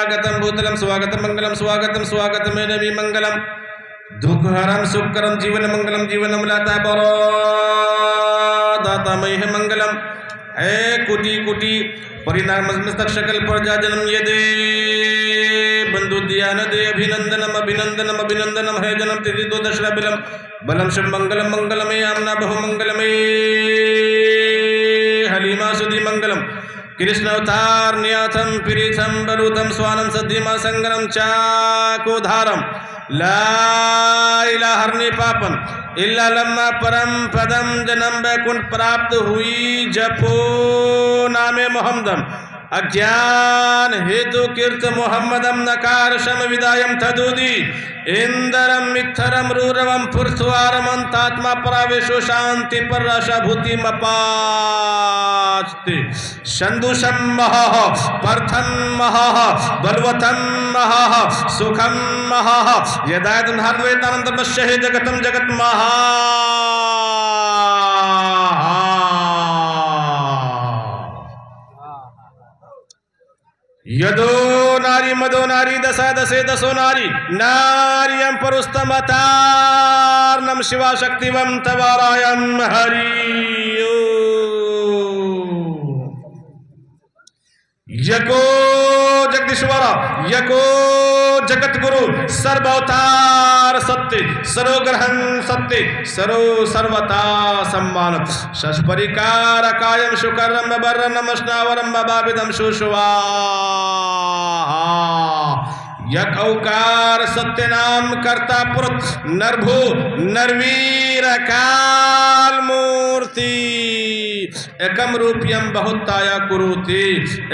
आगतम भूतलम स्वागतम मंगलम स्वागतम स्वागतम नबी मंगलम दुःखहरम सुखकरम जीवन मंगलम जीवनम लाता बरो दाता मह मंगलम है कोटि कोटि परिणाम मस्तक शकल प्रजा जन्म ये दे बंधु दिया न दे अभिनंदनम अभिनंदनम अभिनंदनम है जन्म तिथि दो दशरा बिलम बलम शुभ मंगलम मंगलमे आमना बहु मंगलमे हलीमा सुधी मंगलम कृष्ण अवतार न्याथम प्रीथम बलूतम स्वानम सद्धिमा संगरम चाकोधारम ला इलाहा हरने पापम इल्ला लम्मा परम पदम जन्म वैकुंठ प्राप्त हुई जपो नामे मोहम्मदम अज्ञान हेतु कीर्त मोहम्मदम नकार शम विदायम तदुदी इंदरम मित्थरम रूरवम पुरस्वारम अंतात्मा परावेशो शांति पर रशा भूति मपास्ते शंदुषम महः परथम महः बलवतम महः सुखम महः यदायतन हरद्वैतानंद मश्यहे जगतम जगत महा यदो नारी मदो नारी दशा दशे दशो नारी नार्यम परुस्तमतार्नम शिवा शक्तिवम तवारायम हरियो यको जगदीश्वर यको जगत गुरु सर्वअवतार सत्य सर्वग्रहण सत्य सर्व सर्वता सम्मान शश परिकार कायम शुकरम बर नमस्नावरम बाबिदम शुशुवा यक औकार सत्य नाम कर्ता पुरुष नरभू नरवीर काल मूर्ति एकम रूपियम बहुताया कुरुति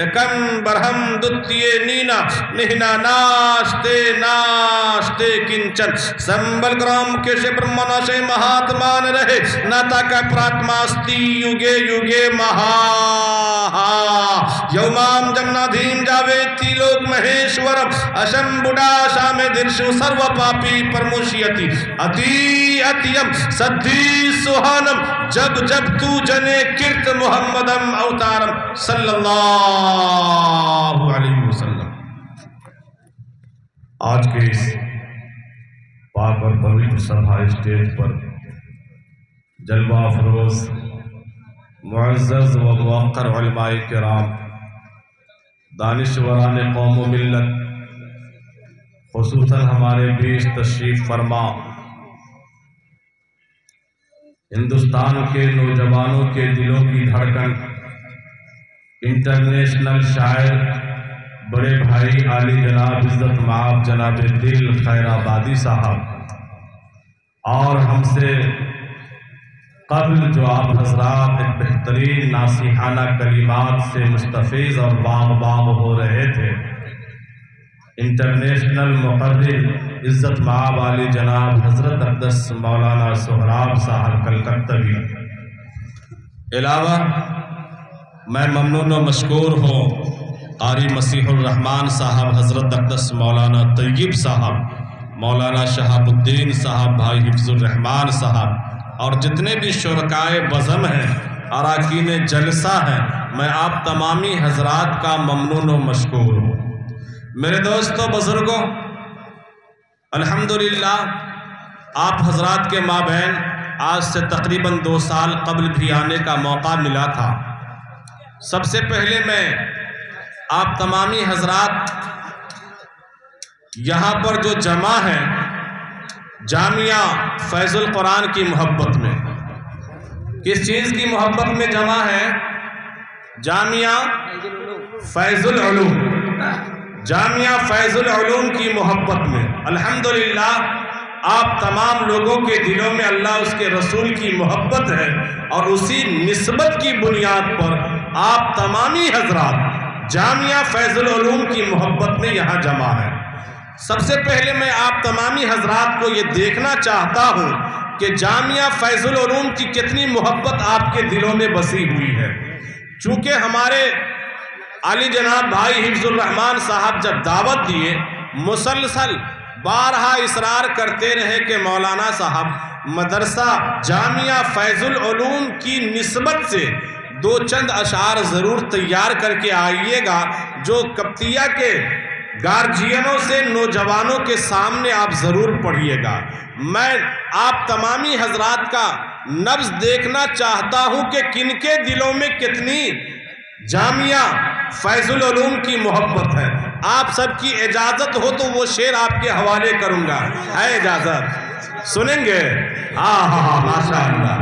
एकम बरहम द्वितीय नीना निहना नास्ते नास्ते किंचन संबल ग्राम के से ब्रह्मणा से महात्मान रहे नाता का प्रात्मास्ति युगे युगे महा यौमाम जमनाधीन जावे तिलोक महेश्वरम अशम बुढ़ा शामे दिर्शु सर्व पापी परमुष्यति अति अतियम सद्धि सुहानम जब जब तू जने कीर्त मुहम्मदम अवतारम सल्लल्लाहु अलैहि वसल्लम। आज के इस पाक और पवित्र सभा स्टेज पर जलवा फरोज मुअज़्ज़ज़ व मुवक्कर उलमाए किराम दानिशवरान कौम व मिल्लत खुसूसन हमारे बीच तशरीफ फरमा हिंदुस्तान के नौजवानों के दिलों की धड़कन इंटरनेशनल शायर बड़े भाई आली जनाब इज्जत माब जनाब दिल खैराबादी साहब और हमसे कबल जो आप हजरात एक बेहतरीन नासिहाना कलिमात से मुस्तफ़ीज़ और बाग बाग हो रहे थे। इंटरनेशनल मुक़र्रिर इज़्ज़त माब वाली जनाब हज़रत अक़दस मौलाना सोहराब साहब कलकत्तवी अलावा मैं ममनून व मशकूर हूँ क़ारी मसीहुर रहमान साहब हज़रत अक़दस मौलाना तय्यब साहब मौलाना शहाबुद्दीन साहब भाई हिफ्ज़ुर रहमान साहब और जितने भी शुरकाए बज़म हैं, अराकीन जलसा हैं, मैं आप तमामी हजरात का ममनून व मशकूर हूँ। मेरे दोस्तों बुजुर्गों, अल्हम्दुलिल्लाह आप हजरात के माबैन आज से तकरीबन 2 साल कबल भी आने का मौका मिला था। सबसे पहले मैं आप तमामी हजरात यहाँ पर जो जमा हैं जामिया फैज़ुल कुरान की मोहब्बत में, किस चीज़ की मोहब्बत में जमा है? जामिया फैज़ुल उलूम, जामिया फैज़ुल उलूम की मोहब्बत में। अल्हम्दुलिल्लाह आप तमाम लोगों के दिलों में अल्लाह उसके रसूल की मोहब्बत है और उसी निस्बत की बुनियाद पर आप तमामी हजरात जामिया फैज़ुल उलूम की मोहब्बत में यहाँ जमा है। सबसे पहले मैं आप तमामी हजरात को ये देखना चाहता हूँ कि जामिया फैज़ुल उलूम की कितनी मोहब्बत आपके दिलों में बसी हुई है। चूँकि हमारे आली जनाब भाई हिफ्ज़ुर रहमान साहब जब दावत दिए, मुसलसल बारहा इसरार करते रहे कि मौलाना साहब मदरसा जामिया फैज़ुल उलूम की निस्बत से 2 चंद अशार ज़रूर तैयार करके आइएगा, जो कप्तिया के गार्जियनों से नौजवानों के सामने आप ज़रूर पढ़िएगा। मैं आप तमामी हजरात का नब्ज़ देखना चाहता हूँ कि किनके दिलों में कितनी जामिया फैज़ुल उलूम की मोहब्बत है। आप सबकी इजाज़त हो तो वो शेर आपके हवाले करूँगा, है इजाज़त? सुनेंगे? हाँ, माशाअल्लाह।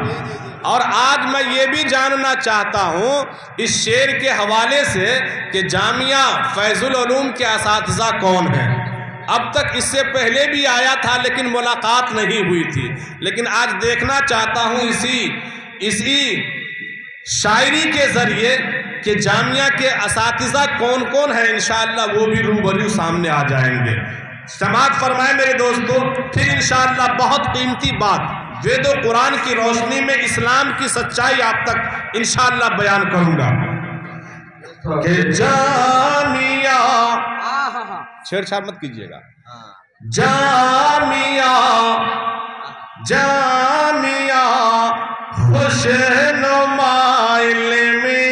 और आज मैं ये भी जानना चाहता हूँ इस शेर के हवाले से कि जामिया फैज़ुल उलूम के असातिज़ा कौन हैं। अब तक इससे पहले भी आया था लेकिन मुलाकात नहीं हुई थी, लेकिन आज देखना चाहता हूँ इसी शायरी के ज़रिए कि जामिया के असातिज़ा कौन कौन है। इंशाअल्लाह वो भी रूबरू सामने आ जाएंगे। समाअत फरमाए मेरे दोस्तों। फिर इंशाअल्लाह बहुत कीमती बात वेदो कुरान की रोशनी में इस्लाम की सच्चाई आप तक इंशाअल्लाह बयान करूंगा कि जामिया, छेड़छाड़ मत कीजिएगा, जामिया जामिया खुशनुमा इल्मी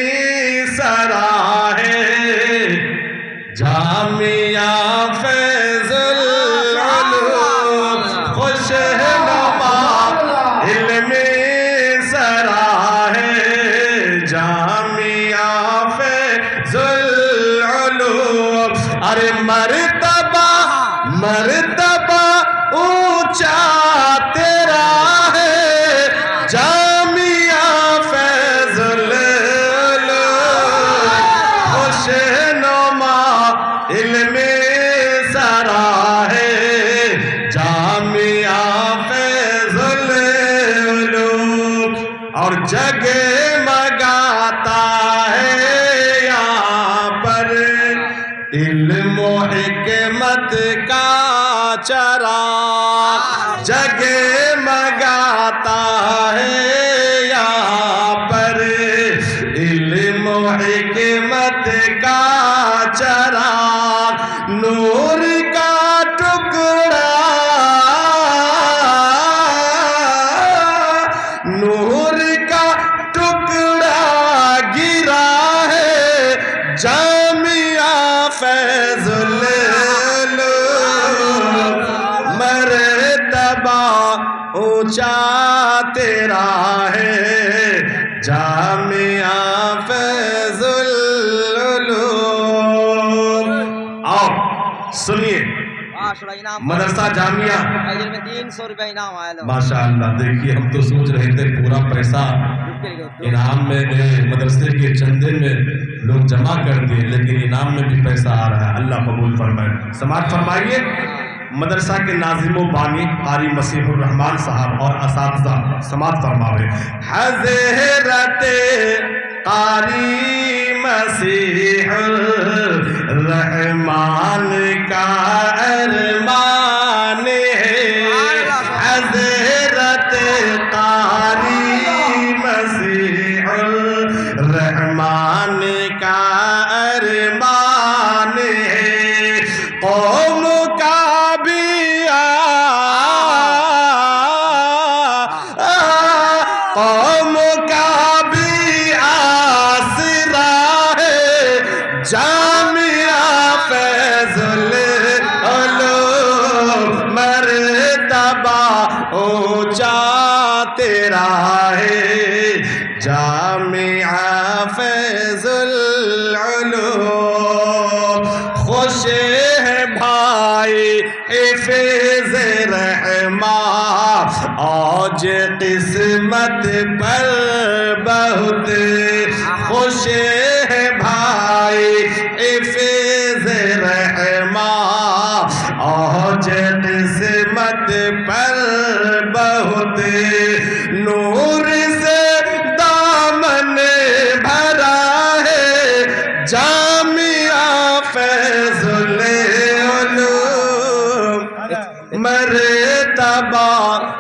सराहे, जामिया फैज़ुल उलूम खुशनुमा इल्मी सराहे, जामिया फैज़ुल उलूम। अरे मर्तबा मर्तबा ऊंचा तेरा है, जामिया फैज़ुल उलूम खुशनुमा इल्मी सराहे, जामिया फैज़ुल उलूम। और जगमगाता है यहाँ पर इल्म व हिकमत का चराग, जगमगाता है यहाँ पर इल्म व हिकमत का चराग, नूर का टुकड़ा नूर का टुकड़ा गिरा है, जामिया फैज़ुल उलूम मर्तबा ऊंचा तेरा है, जामिया फैज़ुल उलूम। आओ सुनिए, मदरसा जामिया 300 रुपया इनाम आया। माशाअल्लाह। देखिए हम तो सोच रहे थे पूरा पैसा इनाम में मदरसे के चंदे में लोग जमा कर दिए, लेकिन इनाम में भी पैसा आ रहा है। अल्लाह कबूल फरमाए। समाअत फरमाइए। मदरसा के नाज़िम बानी कारी मसीहुर रहमान साहब और असातिज़ा समाअत फरमावे। हज़रत कारी मसीहुर रहमान का अरमान है, हज़रत कारी मसीहुर रहमान का अरमान है, कौम का भी का भी आसरा है जामिया फैजुल उलूम मर्तबा ऊंचा तेरा है जामिया फैजुल उलूम। खुश है भाई हिफ़्ज़ रहमा आज किस्मत पर बहुत खुश है भाई हिफ़्ज़ रहमा आज किस्मत पर बहुत नूर से दामन भरा है जामिया फैजुल उलूम मर्तबा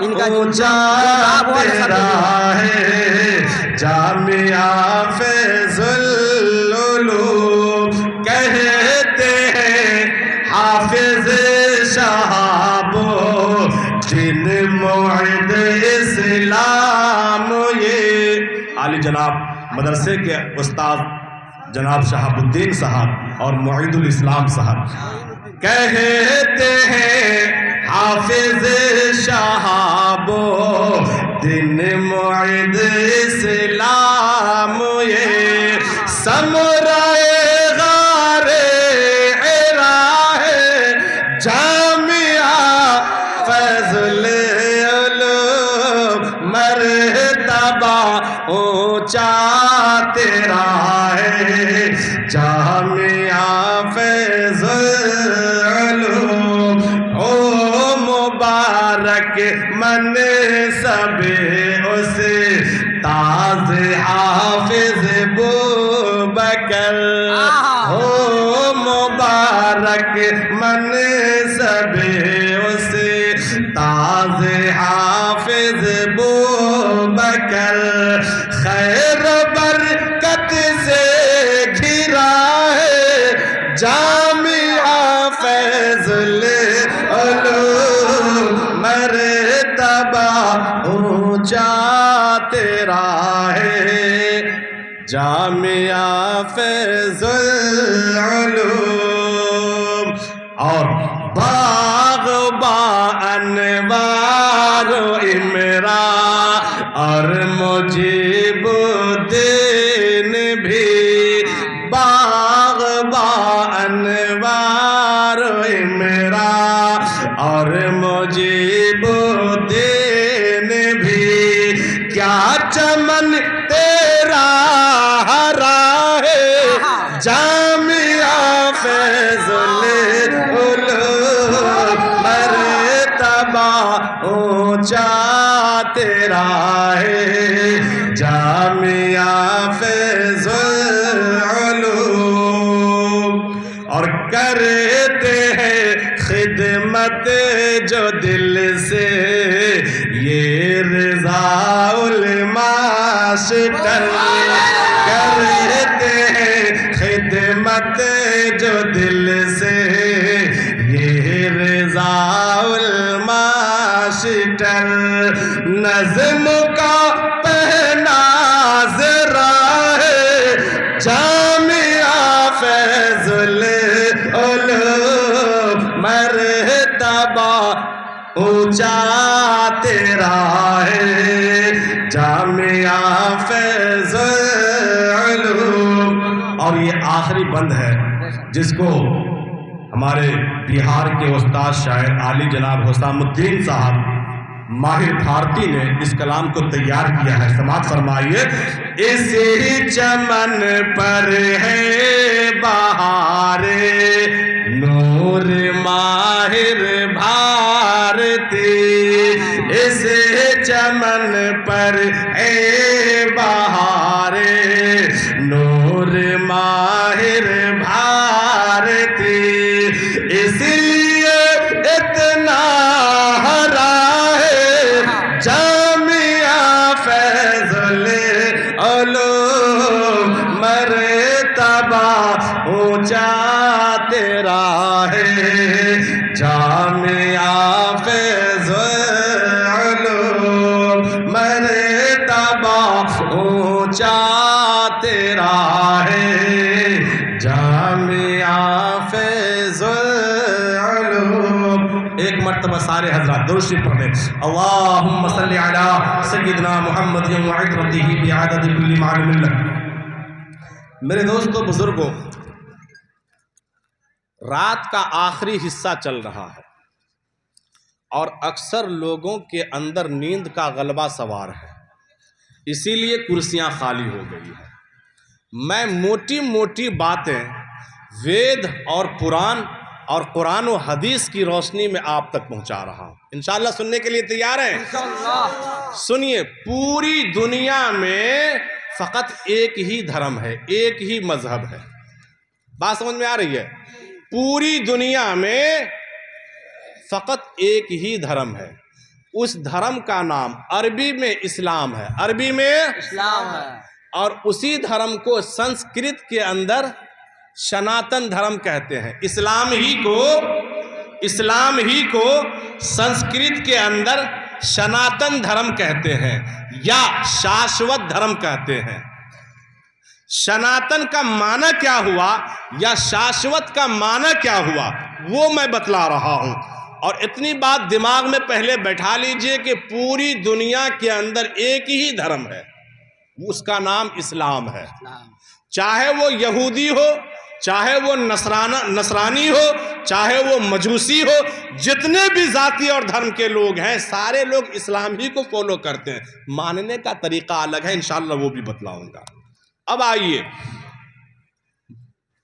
ऊंचा तेरा है जामिया फैजुल उलूम। कहते हैं हाफिज शहाबो दिन मुईद इस्लाम। ये आली जनाब मदरसे के उस्ताद जनाब शहाबुद्दीन साहब और मुईदुल इस्लाम साहब कहते हैं हाफिज शहाबो दिन मुईद इस्लाम। ये समराए गारे हिरा है जामिया फैजुल उलूम मर्तबा ऊंचा तेरा है जामिया फैजुल उलूम। ओ मुबारक मन सबे उसे ताज हाफिज बूबकर हो मुबारक मन सबे उसे ताज हाफिज बूबकर खैर बरकत से घिरा है जामिया फैजुल उलूम मर्तबा ऊंचा तेरा है जामिया फैजुल उलूम। और बाग़बा अनवार इमरा और मुजीबुद्दीन भी बाग़बा अनवार इमरा और मुजीबुद्दीन भी क्या चमन तेरा हरा है जामिया फैजुल उलूम मर्तबा ऊंचा तेरा है जामिया फैजुल उलूम। और करते हैं खिदमत जो दिल से ये रज़ाउल मास्टर करते हैं खिदमत जो दिल से ये रज़ाउल मास्टर नज़्म का पहना ज़रा है जामिया फैजुल उलूम मर्तबा ऊंचा तेरा है जामिया फैजुल उलूम। और ये आखिरी बंद है जिसको हमारे बिहार के उस्ताद शायर आली जनाब हुसामुद्दीन साहब माहिर भारती ने इस कलाम को तैयार किया है। समाअत फरमाइए। इसी चमन पर है बहारे नूर माहिर भारती इस चमन पर है बहारे नूर माहिर भारती इसलिए इतना हरा है जामिया फैजुल उलूम मर्तबा ऊंचा तेरा है जामिया फैजुल उलूम मर्तबा ऊंचा तेरा है जामिया फैज़ुल उलूम। एक मर्तबा सारे हजरात दुरूद शरीफ पढ़ लें। अल्लाहुम्मा सल्लि अला सय्यिदना मुहम्मद व इत्रतिही बिअदद कुल्ली मालूम लक। मेरे दोस्तों बुजुर्गों, रात का आखिरी हिस्सा चल रहा है और अक्सर लोगों के अंदर नींद का गलबा सवार है, इसीलिए कुर्सियां खाली हो गई है। मैं मोटी मोटी बातें वेद और पुराण और कुरान व हदीस की रोशनी में आप तक पहुंचा रहा हूं। इंशाअल्लाह सुनने के लिए तैयार हैं? सुनिए, पूरी दुनिया में फकत एक ही धर्म है, एक ही मजहब है। बात समझ में आ रही है? पूरी दुनिया में फकत एक ही धर्म है। उस धर्म का नाम अरबी में इस्लाम है, अरबी में इस्लाम है, और उसी धर्म को संस्कृत के अंदर सनातन धर्म कहते हैं। इस्लाम ही को संस्कृत के अंदर सनातन धर्म कहते हैं या शाश्वत धर्म कहते हैं। सनातन का माना क्या हुआ या शाश्वत का माना क्या हुआ वो मैं बतला रहा हूं। और इतनी बात दिमाग में पहले बैठा लीजिए कि पूरी दुनिया के अंदर एक ही धर्म है, उसका नाम इस्लाम है। चाहे वो यहूदी हो, चाहे वो नसरानी हो, चाहे वो मजूसी हो, जितने भी जाति और धर्म के लोग हैं सारे लोग इस्लाम ही को फॉलो करते हैं। मानने का तरीका अलग है, इंशाअल्लाह वो भी बतलाऊंगा। अब आइए,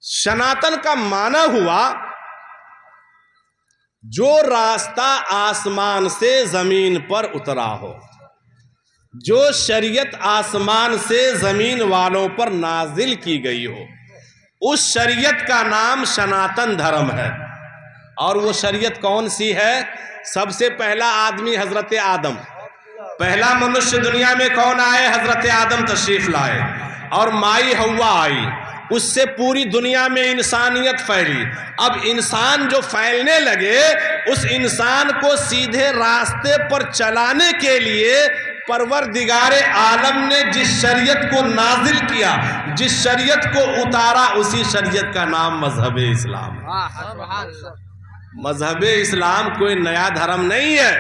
सनातन का माना हुआ जो रास्ता आसमान से जमीन पर उतरा हो, जो शरीयत आसमान से जमीन वालों पर नाजिल की गई हो, उस शरीयत का नाम सनातन धर्म है। और वो शरीयत कौन सी है? सबसे पहला आदमी हजरत आदम, पहला मनुष्य दुनिया में कौन आए? हजरत आदम तशरीफ लाए और माई हव्वा आई, उससे पूरी दुनिया में इंसानियत फैली। अब इंसान जो फैलने लगे, उस इंसान को सीधे रास्ते पर चलाने के लिए परवरदिगारे आलम ने जिस शरीयत को नाजिल किया, जिस शरीयत को उतारा, उसी शरीयत का नाम मजहब इस्लाम है। मजहब इस्लाम कोई नया धर्म नहीं है,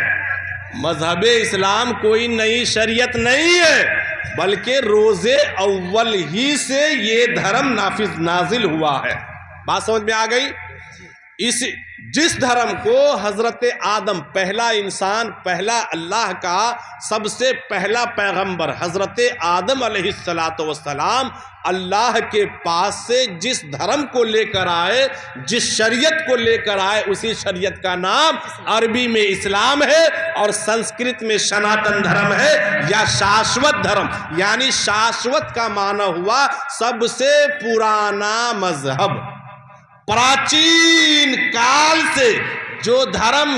मजहब इस्लाम कोई नई शरीयत नहीं है, बल्कि रोजे अव्वल ही से ये धर्म नाजिल हुआ है। बात समझ में आ गई? जिस धर्म को हजरत आदम, पहला इंसान, पहला अल्लाह का सबसे पहला पैगंबर हजरत आदम अलैहिस्सलातु वस्सलाम अल्लाह के पास से जिस धर्म को लेकर आए, जिस शरीयत को लेकर आए, उसी शरीयत का नाम अरबी में इस्लाम है और संस्कृत में सनातन धर्म है या शाश्वत धर्म। यानी शाश्वत का माना हुआ सबसे पुराना मजहब, प्राचीन काल से जो धर्म,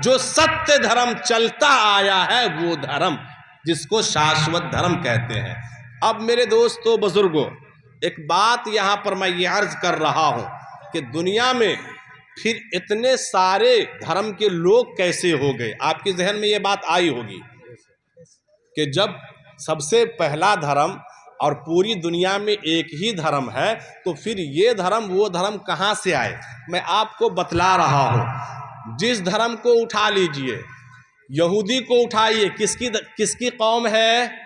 जो सत्य धर्म चलता आया है, वो धर्म जिसको शाश्वत धर्म कहते हैं। अब मेरे दोस्तों बुजुर्गों, एक बात यहां पर मैं ये अर्ज कर रहा हूं कि दुनिया में फिर इतने सारे धर्म के लोग कैसे हो गए? आपके जहन में ये बात आई होगी कि जब सबसे पहला धर्म और पूरी दुनिया में एक ही धर्म है, तो फिर ये धर्म वो धर्म कहाँ से आए? मैं आपको बतला रहा हूँ। जिस धर्म को उठा लीजिए, यहूदी को उठाइए, किसकी कौम है?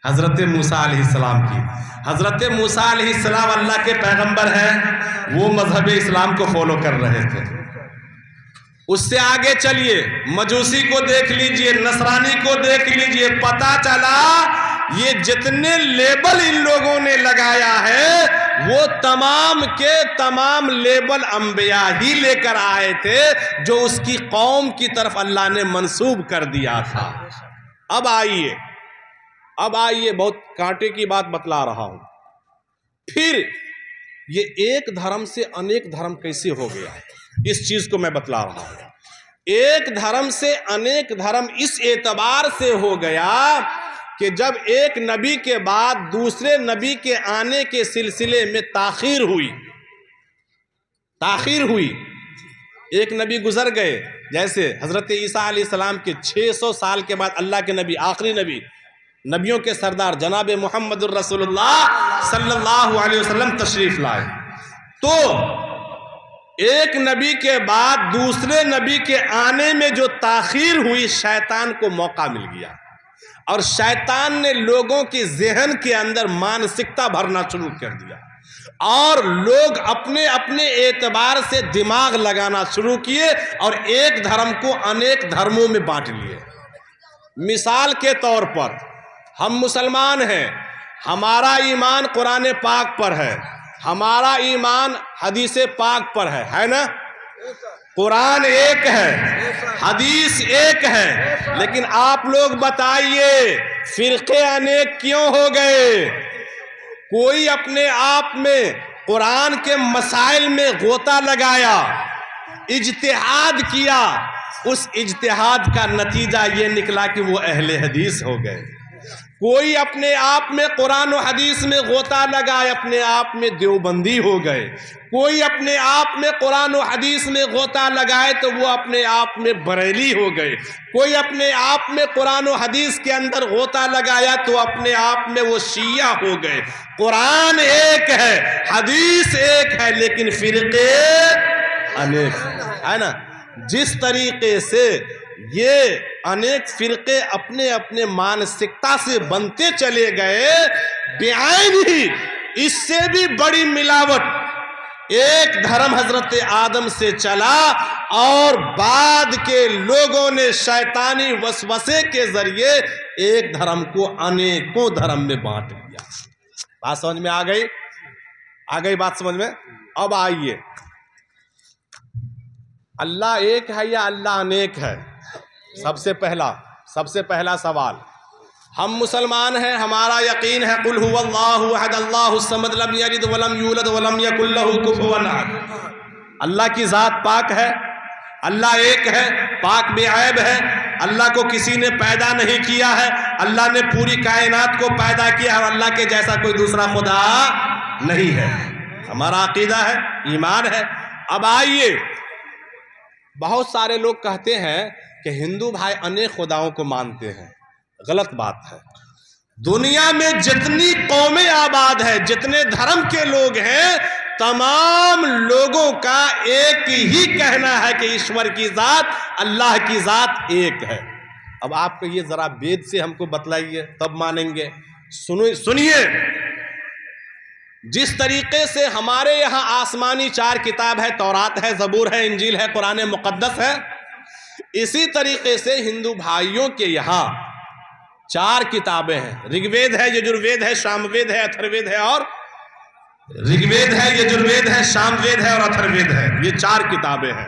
हज़रत मूसा अलैहिस्सलाम की। हज़रत मूसा अलैहिस्सलाम अल्लाह के पैगंबर हैं, वो मजहब इस्लाम को फॉलो कर रहे थे। उससे आगे चलिए, मजूसी को देख लीजिए, नसरानी को देख लीजिए, पता चला ये जितने लेबल इन लोगों ने लगाया है वो तमाम के तमाम लेबल अंबिया ही लेकर आए थे, जो उसकी कौम की तरफ अल्लाह ने मंसूब कर दिया था। अब आइए, बहुत कांटे की बात बतला रहा हूं। फिर ये एक धर्म से अनेक धर्म कैसे हो गया, इस चीज को मैं बतला रहा हूं। एक धर्म से अनेक धर्म इस एतबार से हो गया कि जब एक नबी के बाद दूसरे नबी के आने के सिलसिले में ताखीर हुई। एक नबी गुजर गए, जैसे हजरत ईसा अलैहिस्सलाम के 600 साल के बाद अल्लाह के नबी, आखिरी नबी नबियों के सरदार जनाब मुहम्मदुर रसूलुल्लाह सल्लल्लाहु अलैहि वसल्लम तशरीफ लाए। तो एक नबी के बाद दूसरे नबी के आने में जो ताखीर हुई, शैतान को मौका मिल गया और शैतान ने लोगों के जहन के अंदर मानसिकता भरना शुरू कर दिया और लोग अपने अपने एतबार से दिमाग लगाना शुरू किए और एक धर्म को अनेक धर्मों में बांट लिए। मिसाल के तौर पर हम मुसलमान हैं, हमारा ईमान कुरान पाक पर है, हमारा ईमान हदीस पाक पर है ना। कुरान एक है, हदीस एक है, लेकिन आप लोग बताइए फिरके अनेक क्यों हो गए? कोई अपने आप में कुरान के मसाइल में गोता लगाया, इज्तिहाद किया, उस इज्तिहाद का नतीजा ये निकला कि वो अहले हदीस हो गए। कोई अपने आप में कुरान और हदीस में गोता लगाए, अपने आप में देवबंदी हो गए। कोई अपने आप में कुरान और हदीस में गोता लगाए तो वो अपने आप में बरेली हो गए। कोई अपने आप में कुरान और हदीस के अंदर गोता लगाया तो अपने आप में वो शिया हो गए। कुरान एक है, हदीस एक है, लेकिन फिरके अनेक है ना। जिस तरीके से ये अनेक फिरके अपने अपने मानसिकता से बनते चले गए, बेआईन ही इससे भी बड़ी मिलावट एक धर्म हजरत आदम से चला और बाद के लोगों ने शैतानी वसवसे के जरिए एक धर्म को अनेकों धर्म में बांट लिया। बात समझ में आ गई? आ गई बात समझ में? अब आइए, अल्लाह एक है या अल्लाह अनेक है? सबसे पहला सवाल। हम मुसलमान हैं, हमारा यकीन है कुल हुवल्लाहु अहद अल्लाहुस समद लम यलिद वलम यूलद वलम यकुल लहू कुफुवन अहद। अल्लाह की ज़ात पाक है, अल्लाह एक है, पाक बेऐब है, अल्लाह को किसी ने पैदा नहीं किया है, अल्लाह ने पूरी कायनात को पैदा किया और अल्लाह के जैसा कोई दूसरा खुदा नहीं है। हमारा अकीदा है, ईमान है। अब आइए, बहुत सारे लोग कहते हैं कि हिंदू भाई अनेक खुदाओं को मानते हैं। गलत बात है। दुनिया में जितनी कौमें आबाद है, जितने धर्म के लोग हैं, तमाम लोगों का एक ही कहना है कि ईश्वर की जात, अल्लाह की जात एक है। अब आपको ये जरा वेद से हमको बतलाइए, तब मानेंगे। सुनिए, जिस तरीके से हमारे यहाँ आसमानी 4 किताब है, तौरात है, जबूर है, इंजील है, कुरान मुकद्दस है, इसी तरीके से हिंदू भाइयों के यहाँ 4 किताबें हैं। ऋग्वेद है, यजुर्वेद है, सामवेद है, अथर्वेद है और ऋग्वेद है, यजुर्वेद है, सामवेद है और अथर्वेद है। ये 4 किताबें हैं।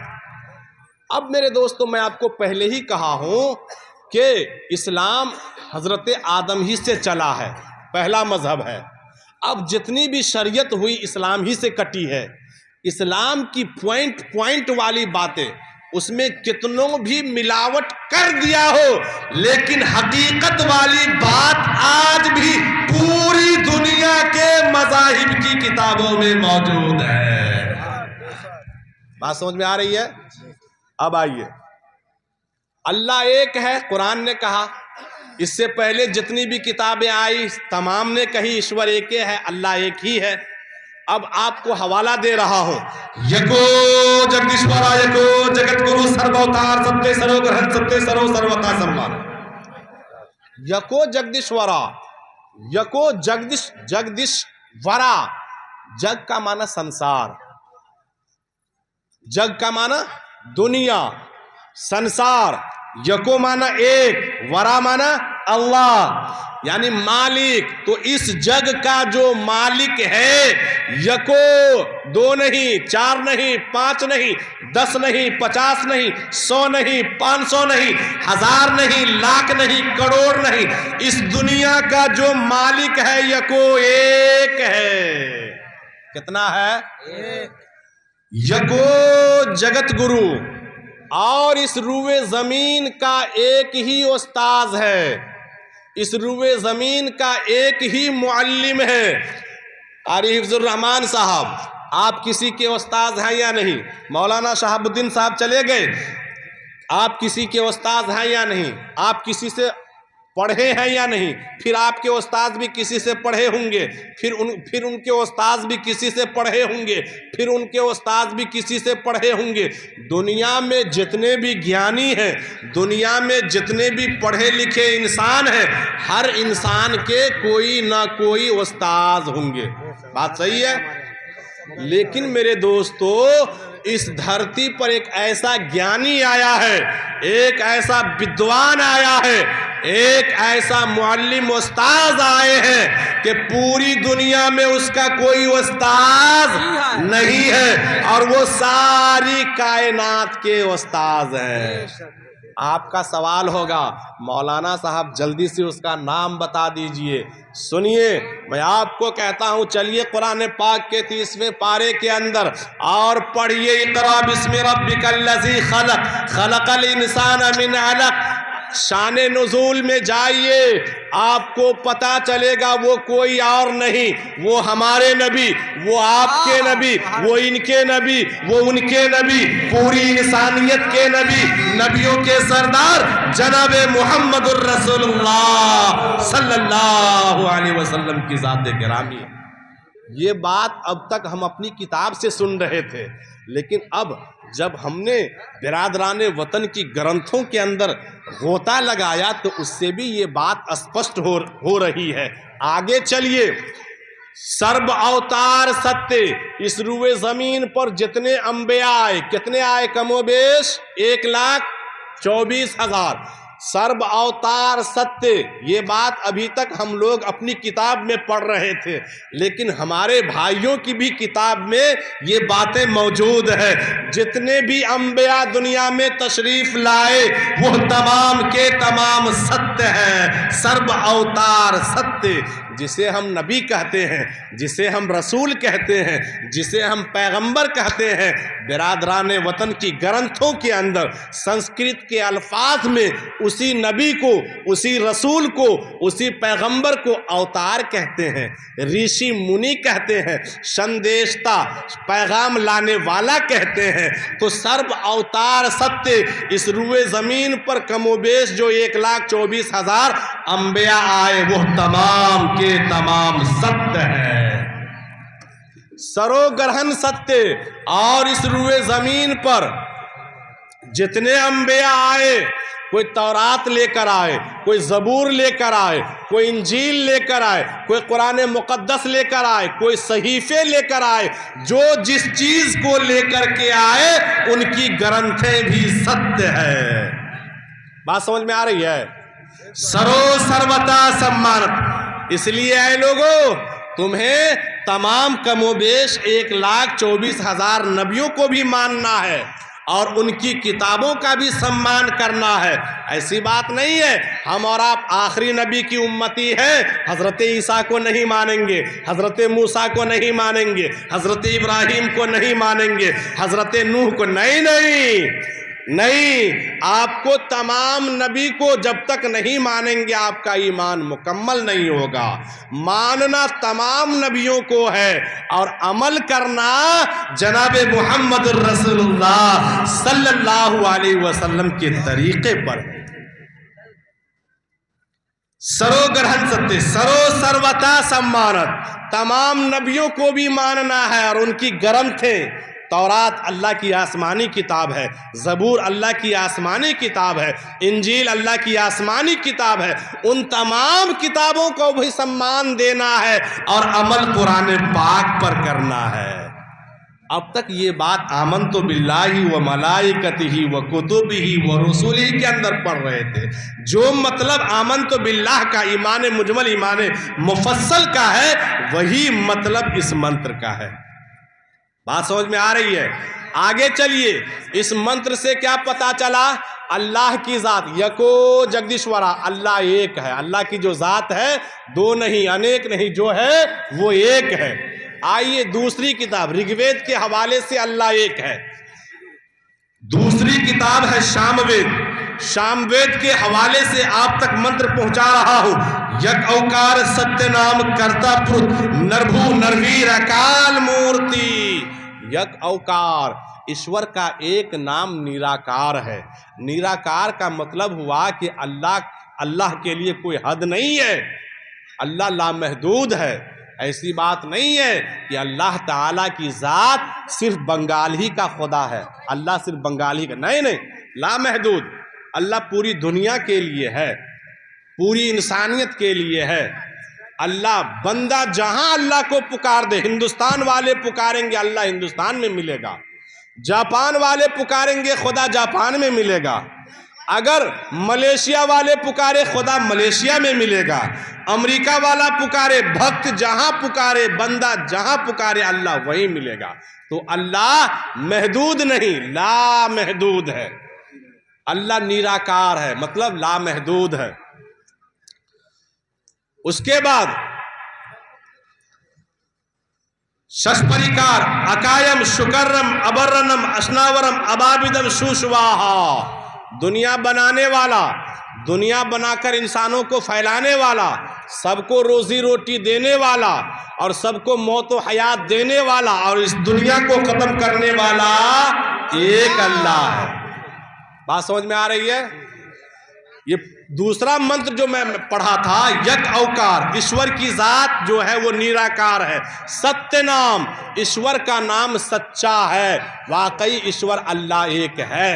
अब मेरे दोस्तों, मैं आपको पहले ही कहा हूं कि इस्लाम हजरत आदम ही से चला है, पहला मजहब है। अब जितनी भी शरीयत हुई इस्लाम ही से कटी है। इस्लाम की पॉइंट वाली बातें, उसमें कितनों भी मिलावट कर दिया हो, लेकिन हकीकत वाली बात आज भी पूरी दुनिया के मज़ाहिब की किताबों में मौजूद है। बात समझ में आ रही है? अब आइए, अल्लाह एक है, कुरान ने कहा। इससे पहले जितनी भी किताबें आई, तमाम ने कही ईश्वर एक है, अल्लाह एक ही है। अब आपको हवाला दे रहा हूं, यको जगदीश्वरा, यको जगत गुरु सर्वअवतार, सत्य सर्वग्रहण, सत्य सर्व सर्वता सम्मान। यको जगदीश्वरा, यको जगदीश्वरा। जग का माना संसार, जग का माना दुनिया, संसार। यको माना एक, वरा माना अल्लाह, यानी मालिक। तो इस जग का जो मालिक है, यको 2 नहीं, 4 नहीं, 5 नहीं, 10 नहीं, 50 नहीं, 100 नहीं, 500 नहीं, 1000 नहीं, लाख नहीं, करोड़ नहीं, इस दुनिया का जो मालिक है यको एक है। कितना है? एक। यको जगत गुरु, और इस रूए जमीन का एक ही उस्ताद है, इस रूए जमीन का एक ही मुअल्लिम है। आरिफुर रहमान साहब, आप किसी के उस्ताद हैं या नहीं? मौलाना शहाबुद्दीन साहब चले गए, आप किसी के उस्ताद हैं या नहीं? आप किसी से पढ़े हैं या नहीं, फिर आपके उस्ताद भी किसी से पढ़े होंगे, फिर उनके उस्ताद भी किसी से पढ़े होंगे, फिर उनके उस्ताद भी किसी से पढ़े होंगे। दुनिया में जितने भी ज्ञानी हैं, दुनिया में जितने भी पढ़े लिखे इंसान हैं, हर इंसान के कोई ना कोई उस्ताद होंगे। बात सही है। लेकिन मेरे दोस्तों, इस धरती पर एक ऐसा ज्ञानी आया है, एक ऐसा विद्वान आया है, एक ऐसा मुअल्लिम उस्ताद आए हैं कि पूरी दुनिया में उसका कोई उस्ताद नहीं है, और वो सारी कायनात के उस्ताद हैं। आपका सवाल होगा, मौलाना साहब जल्दी से उसका नाम बता दीजिए। सुनिए, मैं आपको कहता हूं, चलिए कुरान पाक के 30वें पारे के अंदर और पढ़िए, इक़रा बिस्मि रब्बिकल लज़ी खलक़ खलक़ल इंसान मिन अलक़। शान नुज़ूल में जाइए, आपको पता चलेगा वो कोई और नहीं, वो हमारे नबी, वो आपके नबी, वो इनके नबी, वो उनके नबी, पूरी इंसानियत के नबी, नबियों के सरदार जनाब मुहम्मदुर रसूलुल्लाह सल्लल्लाहु अलैहि वसल्लम की ज़ात गिरामी। ये बात अब तक हम अपनी किताब से सुन रहे थे, लेकिन अब जब हमने बिरादराने वतन की ग्रंथों के अंदर गोता लगाया तो उससे भी ये बात स्पष्ट हो रही है। आगे चलिए। सर्व अवतार सत्य, इस रुए जमीन पर जितने अंबिया आए, कितने आए कमोबेश? 1,24,000। सर्व अवतार सत्य, ये बात अभी तक हम लोग अपनी किताब में पढ़ रहे थे, लेकिन हमारे भाइयों की भी किताब में ये बातें मौजूद है। जितने भी अंबिया दुनिया में तशरीफ लाए वो तमाम के तमाम सत्य है। सर्व अवतार सत्य, जिसे हम नबी कहते हैं, जिसे हम रसूल कहते हैं, जिसे हम पैगंबर कहते हैं, बिरादराने वतन की ग्रंथों के अंदर संस्कृत के अल्फाज में उसी नबी को, उसी रसूल को, उसी पैगंबर को अवतार कहते हैं, ऋषि मुनि कहते हैं, संदेशता पैगाम लाने वाला कहते हैं। तो सर्व अवतार सत्य, इस रुए जमीन पर कमोबेश जो 1,24,000 अंबिया आए वो तमाम के तमाम सत्य है। सरोग्रहण सत्य, और इस रुए जमीन पर जितने अंबिया आए, कोई तौरात लेकर आए, कोई ज़बूर लेकर आए, कोई इंजील लेकर आए, कोई कुरान मुक़द्दस लेकर आए, कोई सहीफ़े लेकर आए, जो जिस चीज़ को लेकर के आए उनकी ग्रंथें भी सत्य है। बात समझ में आ रही है? सर्वता सम्मानित। इसलिए आए लोगों, तुम्हें तमाम कमोबेश 1,24,000 नबियों को भी मानना है और उनकी किताबों का भी सम्मान करना है। ऐसी बात नहीं है हम और आप आखिरी नबी की उम्मती हैं, हज़रत ईसा को नहीं मानेंगे, हज़रत मूसा को नहीं मानेंगे, हज़रत इब्राहीम को नहीं मानेंगे, हज़रत नूह को नहीं, आपको तमाम नबी को जब तक नहीं मानेंगे आपका ईमान मुकम्मल नहीं होगा। मानना तमाम नबियों को है और अमल करना जनाब मुहम्मद रसूलुल्लाह सल्लल्लाहु अलैहि वसल्लम के तरीके पर है। सरोग्रहण सत्य, सर्वता सम्मानत, तमाम नबियों को भी मानना है और उनकी ग्रंथें, तौरात अल्लाह की आसमानी किताब है, ज़बूर अल्लाह की आसमानी किताब है, इंजील अल्लाह की आसमानी किताब है, उन तमाम किताबों को भी सम्मान देना है और अमल कुरान पाक पर करना है। अब तक ये बात आमन्तु बिल्लाहि व मलाइकतिही व कुतुबिही व रुसुलिही के अंदर पढ़ रहे थे। जो मतलब आमन्तु बिल्लाह का, ईमान मुजमल, ईमान मुफस्सल का है, वही मतलब इस मंत्र का है। बात समझ में आ रही है? आगे चलिए। इस मंत्र से क्या पता चला? अल्लाह की ज़ात, यको जगदीश्वरा, अल्लाह एक है। अल्लाह की जो ज़ात है, दो नहीं, अनेक नहीं, जो है वो एक है। आइए दूसरी किताब ऋग्वेद के हवाले से अल्लाह एक है। दूसरी किताब है सामवेद। सामवेद के हवाले से आप तक मंत्र पहुंचा रहा हूं। यक औकार सत्य नाम कर्ता पुरुष नरभू नरवीर अकाल मूर्ति। यक औकार, ईश्वर का एक नाम निराकार है। निराकार का मतलब हुआ कि अल्लाह अल्लाह के लिए कोई हद नहीं है, अल्लाह लामहदूद है। ऐसी बात नहीं है कि अल्लाह ताला की ज़ात सिर्फ बंगाल ही का खुदा है, अल्लाह सिर्फ बंगाल ही का नहीं, लामहदूद। अल्लाह पूरी दुनिया के लिए है, पूरी इंसानियत के लिए है। अल्लाह बंदा जहां अल्लाह को पुकार दे, हिंदुस्तान वाले पुकारेंगे अल्लाह हिंदुस्तान में मिलेगा, जापान वाले पुकारेंगे खुदा जापान में मिलेगा, अगर मलेशिया वाले पुकारे खुदा मलेशिया में मिलेगा, अमेरिका वाला पुकारे, भक्त जहां पुकारे, बंदा जहां पुकारे अल्लाह वहीं मिलेगा। तो अल्लाह महदूद नहीं, ला महदूद है। अल्लाह निराकार है, मतलब ला महदूद है। उसके बाद शशपरिकार अकायम शुकरम अबर्रनम अशनावरम अबाबिदम सुशवाहा, दुनिया बनाने वाला, दुनिया बनाकर इंसानों को फैलाने वाला, सबको रोजी रोटी देने वाला और सबको मौत व हयात देने वाला और इस दुनिया को खत्म करने वाला एक अल्लाह है। बात समझ में आ रही है? ये दूसरा मंत्र जो मैं पढ़ा था, यक औकार, ईश्वर की जात जो है वो निराकार है। सत्य नाम, ईश्वर का नाम सच्चा है, वाकई ईश्वर अल्लाह एक है।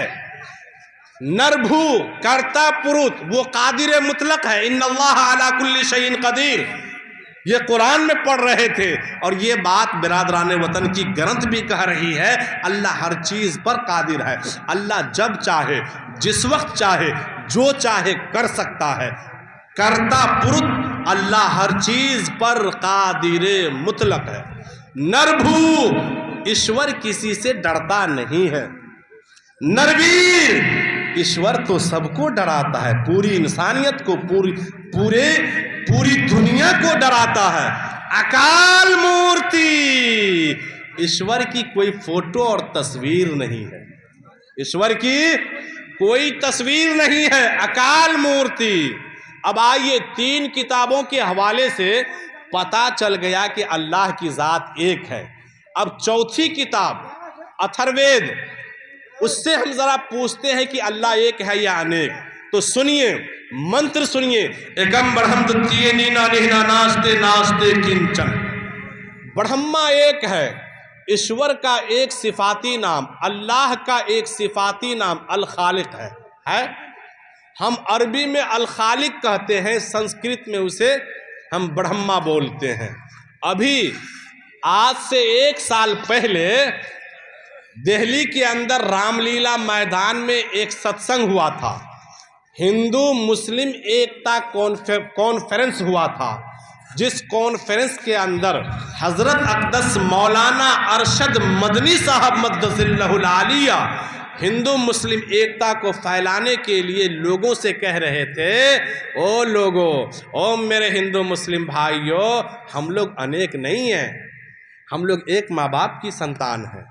नरभू, कर्ता पुरुष, वो कादिर मुतलक है। इन्नल्लाह अला कुल्ली शैइन कदीर, ये कुरान में पढ़ रहे थे और ये बात बिरादरान वतन की ग्रंथ भी कह रही है, अल्लाह हर चीज़ पर कादिर है। अल्लाह जब चाहे, जिस वक्त चाहे, जो चाहे कर सकता है। कर्ता पुरुष, अल्लाह हर चीज़ पर कादिर मुतलक है। नरभू, ईश्वर किसी से डरता नहीं है। नरवीर, ईश्वर तो सबको डराता है, पूरी इंसानियत को, पूरी दुनिया को डराता है। अकाल मूर्ति, ईश्वर की कोई फोटो और तस्वीर नहीं है, ईश्वर की कोई तस्वीर नहीं है। अकाल मूर्ति। अब आइए, 3 किताबों के हवाले से पता चल गया कि अल्लाह की ज़ात एक है। अब चौथी किताब अथर्ववेद, उससे हम जरा पूछते हैं कि अल्लाह एक है या अनेक। तो सुनिए, मंत्र सुनिए। एकम ब्रह्म द्वितीय नीना निहना नास्ते नास्ते किंचन। ब्रह्मा एक है, ईश्वर का एक सिफाती नाम, अल्लाह का एक सिफाती नाम अल खालिक है। हम अरबी में अल खालिक कहते हैं, संस्कृत में उसे हम ब्रह्मा बोलते हैं। अभी आज से 1 साल पहले दिल्ली के अंदर रामलीला मैदान में एक सत्संग हुआ था, हिंदू मुस्लिम एकता कॉन्फ्रेंस हुआ था, जिस कॉन्फ्रेंस के अंदर हजरत अक़दस मौलाना अरशद मदनी साहब मद्दसिल्लहुल आलिया हिंदू मुस्लिम एकता को फैलाने के लिए लोगों से कह रहे थे, ओ लोगों, ओ मेरे हिंदू मुस्लिम भाइयों, हम लोग अनेक नहीं हैं, हम लोग एक माँ बाप की संतान हैं।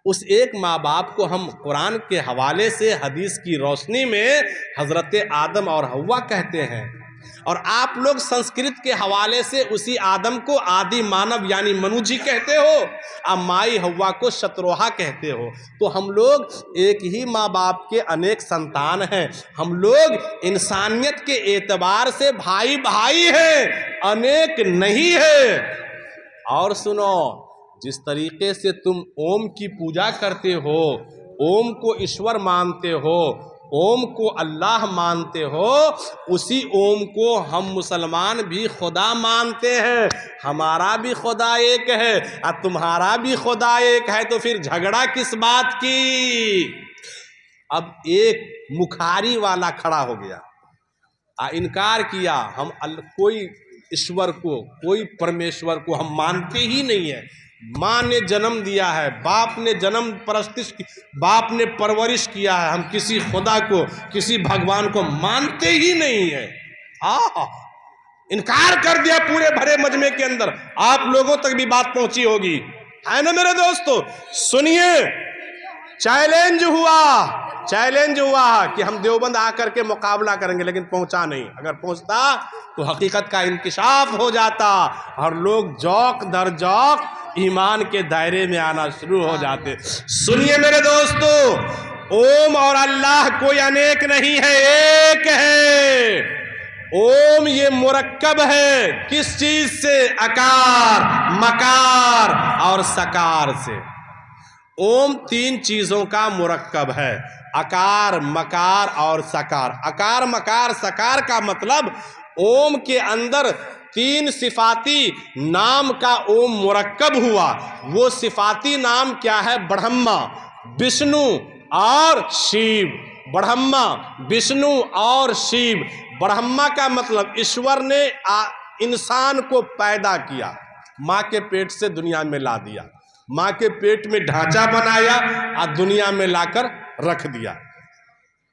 उस एक माँ बाप को हम कुरान के हवाले से हदीस की रोशनी में हज़रत आदम और हव्वा कहते हैं, और आप लोग संस्कृत के हवाले से उसी आदम को आदि मानव यानी मनु जी कहते हो, अब माई हव्वा को शत्रुहा कहते हो। तो हम लोग एक ही माँ बाप के अनेक संतान हैं, हम लोग इंसानियत के एतबार से भाई भाई हैं, अनेक नहीं है। और सुनो, जिस तरीके से तुम ओम की पूजा करते हो, ओम को ईश्वर मानते हो, ओम को अल्लाह मानते हो, उसी ओम को हम मुसलमान भी खुदा मानते हैं। हमारा भी खुदा एक है और तुम्हारा भी खुदा एक है, तो फिर झगड़ा किस बात की? अब एक मुखारी वाला खड़ा हो गया, इनकार किया, हम कोई ईश्वर को, कोई परमेश्वर को हम मानते ही नहीं है। माँ ने जन्म दिया है, बाप ने जन्म परस्तिश की, बाप ने परवरिश किया है, हम किसी खुदा को, किसी भगवान को मानते ही नहीं है। इनकार कर दिया पूरे भरे मजमे के अंदर। आप लोगों तक भी बात पहुंची होगी, है ना मेरे दोस्तों? सुनिए, चैलेंज हुआ कि हम देवबंद आकर के मुकाबला करेंगे, लेकिन पहुंचा नहीं। अगर पहुंचता तो हकीकत का इंकिशाफ हो जाता और लोग जौक दर जौक ईमान के दायरे में आना शुरू हो जाते। सुनिए मेरे दोस्तों, ओम और अल्लाह कोई अनेक नहीं है, एक है। ओम ये मुरक्कब है किस चीज से? अकार, मकार और सकार से। ओम तीन चीजों का मुरक्कब है, अकार, मकार और सकार। अकार, मकार, सकार का मतलब ओम के अंदर तीन सिफाती नाम का ओम मुरक्कब हुआ। वो सिफाती नाम क्या है? ब्रह्मा, विष्णु और शिव। ब्रह्मा, विष्णु और शिव। ब्रह्मा का मतलब ईश्वर ने इंसान को पैदा किया, माँ के पेट से दुनिया में ला दिया, माँ के पेट में ढांचा बनाया और दुनिया में लाकर रख दिया।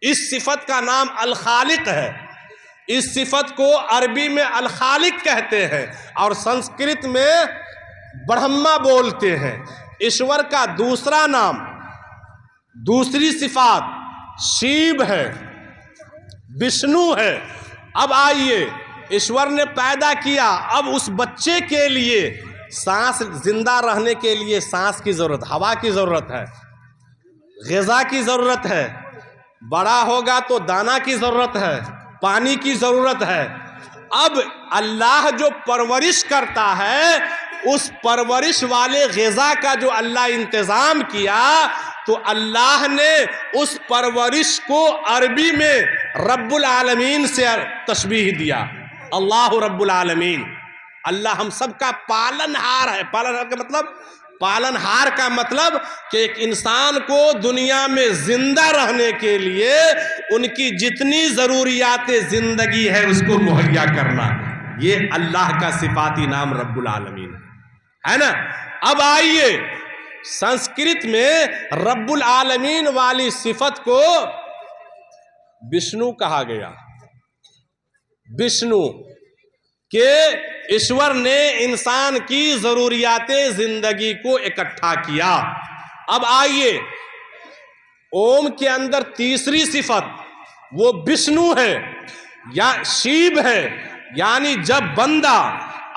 इस सिफत का नाम अल खालिक है। इस सिफत को अरबी में अल खालिक कहते हैं और संस्कृत में ब्रह्मा बोलते हैं। ईश्वर का दूसरा नाम, दूसरी सिफात शिव है, विष्णु है। अब आइए, ईश्वर ने पैदा किया, अब उस बच्चे के लिए सांस, जिंदा रहने के लिए सांस की जरूरत, हवा की जरूरत है, ग़िज़ा की जरूरत है, बड़ा होगा तो दाना की जरूरत है, पानी की जरूरत है। अब अल्लाह जो परवरिश करता है, उस परवरिश वाले ग़िज़ा का जो अल्लाह इंतज़ाम किया, तो अल्लाह ने उस परवरिश को अरबी में रब्बुल आलमीन से तशबीह दिया। अल्लाह रब्बुल आलमीन, अल्लाह हम सबका पालनहार है। पालनहार का मतलब, पालनहार का मतलब कि एक इंसान को दुनिया में जिंदा रहने के लिए उनकी जितनी ज़रूरियात ज़िंदगी है उसको मुहैया करना, ये अल्लाह का सिफाती नाम रब्बुल आलमीन है ना। अब आइए, संस्कृत में रब्बुल आलमीन वाली सिफत को विष्णु कहा गया। विष्णु के ईश्वर ने इंसान की ज़रूरियाते ज़िंदगी को इकट्ठा किया। अब आइए, ओम के अंदर तीसरी सिफत वो विष्णु है या शिव है, यानी जब बंदा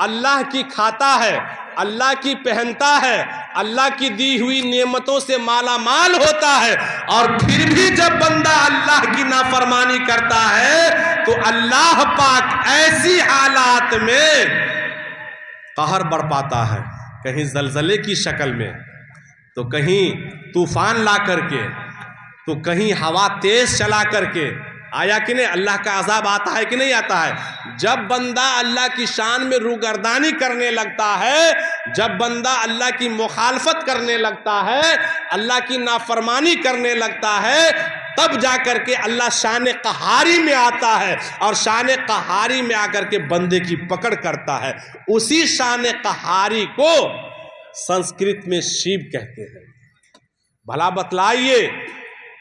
अल्लाह की खाता है, अल्लाह की पहनता है, अल्लाह की दी हुई नेमतों से माला माल होता है, और फिर भी जब बंदा अल्लाह की नाफरमानी करता है, तो अल्लाह पाक ऐसी हालात में कहर बरपाता है, कहीं जलजले की शक्ल में, तो कहीं तूफान ला करके, तो कहीं हवा तेज चला करके। आया कि नहीं? अल्लाह का अजाब आता है कि नहीं आता है? जब बंदा अल्लाह की शान में रूगर्दानी करने लगता है, जब बंदा अल्लाह की मुखालफत करने लगता है, अल्लाह की नाफरमानी करने लगता है, तब जाकर के अल्लाह शान कहारी में आता है और शान कहारी में आकर के बंदे की पकड़ करता है। उसी शान कहारी को संस्कृत में शिव कहते हैं। भला बतलाइए,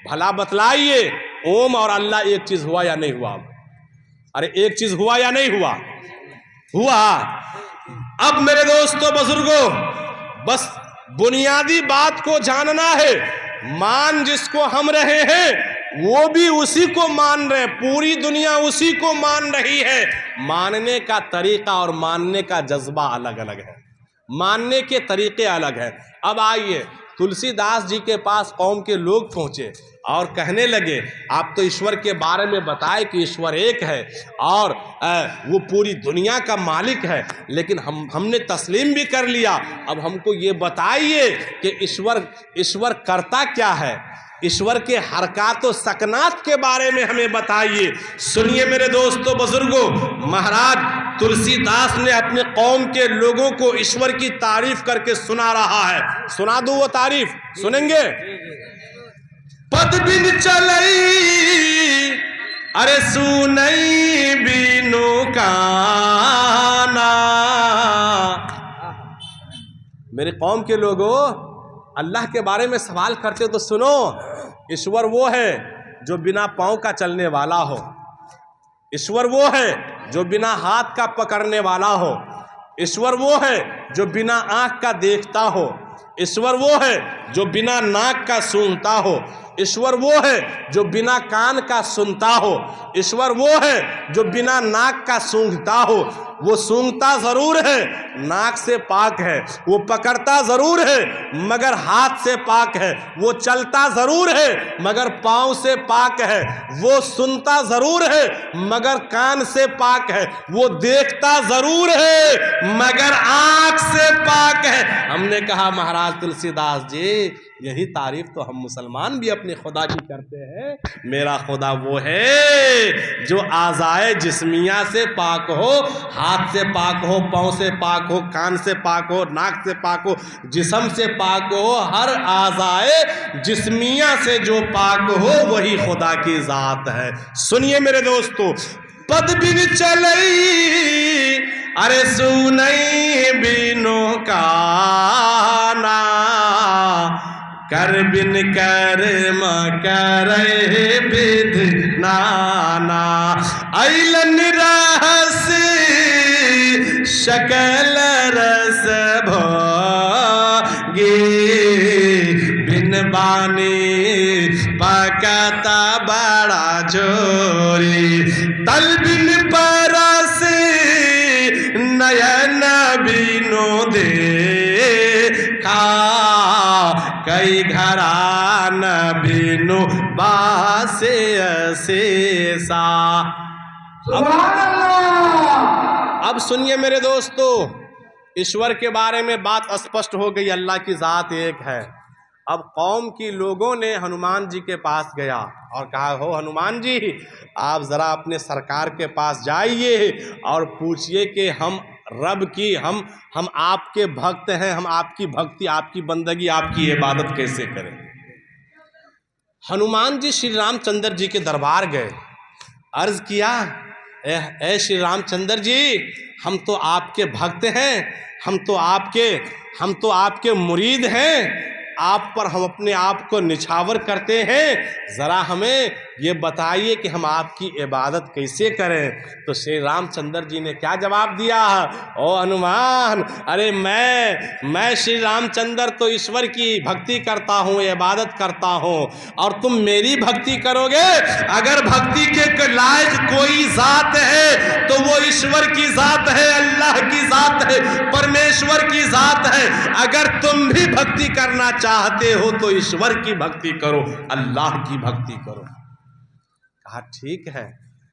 भला बतलाइए, ओम और अल्लाह एक चीज हुआ या नहीं हुआ? अरे एक चीज हुआ या नहीं हुआ? हुआ। अब मेरे दोस्तों बुजुर्गों, बस बुनियादी बात को जानना है। मान जिसको हम रहे हैं वो भी उसी को मान रहे, पूरी दुनिया उसी को मान रही है। मानने का तरीका और मानने का जज्बा अलग अलग है, मानने के तरीके अलग हैं। अब आइए, तुलसीदास जी के पास कौम के लोग पहुंचे और कहने लगे, आप तो ईश्वर के बारे में बताए कि ईश्वर एक है और वो पूरी दुनिया का मालिक है, लेकिन हमने तस्लीम भी कर लिया। अब हमको ये बताइए कि ईश्वर करता क्या है, ईश्वर के हरकत व सकनात के बारे में हमें बताइए। सुनिए मेरे दोस्तों बुजुर्गों, महाराज तुलसीदास ने अपने कौम के लोगों को ईश्वर की तारीफ करके सुना रहा है। सुना दूं वो तारीफ? सुनेंगे? पद बिन चलई अरे सुनई बिनु काना। मेरे कौम के लोगों, अल्लाह के बारे में सवाल करते तो सुनो। ईश्वर वो है जो बिना पाँव का चलने वाला हो, ईश्वर वो है जो बिना हाथ का पकड़ने वाला हो, ईश्वर वो है जो बिना आँख का देखता हो, ईश्वर वो है जो बिना नाक का सूंघता हो, ईश्वर वो है जो बिना कान का सुनता हो, ईश्वर वो है जो बिना नाक का सूंघता हो। वो सूंघता जरूर है, नाक से पाक है। वो पकड़ता जरूर है मगर हाथ से पाक है। वो चलता जरूर है मगर पांव से पाक है। वो सुनता जरूर है मगर कान से पाक है। वो देखता जरूर है मगर आंख से पाक है। हमने कहा महाराज तुलसीदास जी, यही तारीफ तो हम मुसलमान भी अपने खुदा की करते हैं। मेरा खुदा वो है जो आज़ाए जिस्मिया से पाक हो, हाथ से पाक हो, पाँव से पाक हो, कान से पाक हो, नाक से पाक हो, जिस्म से पाक हो। हर आज़ाए जिस्मिया से जो पाक हो वही खुदा की ज़ात है। सुनिए मेरे दोस्तों, पद बिन चलई अरे सुनई बिनो काना, कर बिन कर्म करे विधि नाना। अइलन रहस शकल रस भोगी, बिन बानी पकता बड़ा जोरी। तल बिन परस नयन बिनो देखा, कई घरान बिनु बासे अशेषा। अब सुनिए मेरे दोस्तों, ईश्वर के बारे में बात स्पष्ट हो गई, अल्लाह की ज़ात एक है। अब कौम की लोगों ने हनुमान जी के पास गया और कहा, हो हनुमान जी, आप ज़रा अपने सरकार के पास जाइए और पूछिए कि हम रब की हम आपके भक्त हैं, हम आपकी भक्ति, आपकी बंदगी, आपकी इबादत कैसे करें। हनुमान जी श्री रामचंद्र जी के दरबार गए, अर्ज किया, ए श्री रामचंद्र जी, हम तो आपके भक्त हैं, हम तो आपके मुरीद हैं, आप पर हम अपने आप को निछावर करते हैं, ज़रा हमें ये बताइए कि हम आपकी इबादत कैसे करें। तो श्री रामचंद्र जी ने क्या जवाब दिया, ओ हनुमान, अरे मैं श्री रामचंद्र तो ईश्वर की भक्ति करता हूँ, इबादत करता हूँ, और तुम मेरी भक्ति करोगे। अगर भक्ति के लायक कोई ज़ात है तो वो ईश्वर की ज़ात है, अल्लाह की ज़ात है, परमेश्वर की ज़ात है। अगर तुम भी भक्ति करना चाहते हो तो ईश्वर की भक्ति करो, अल्लाह की भक्ति करो। कहा ठीक है,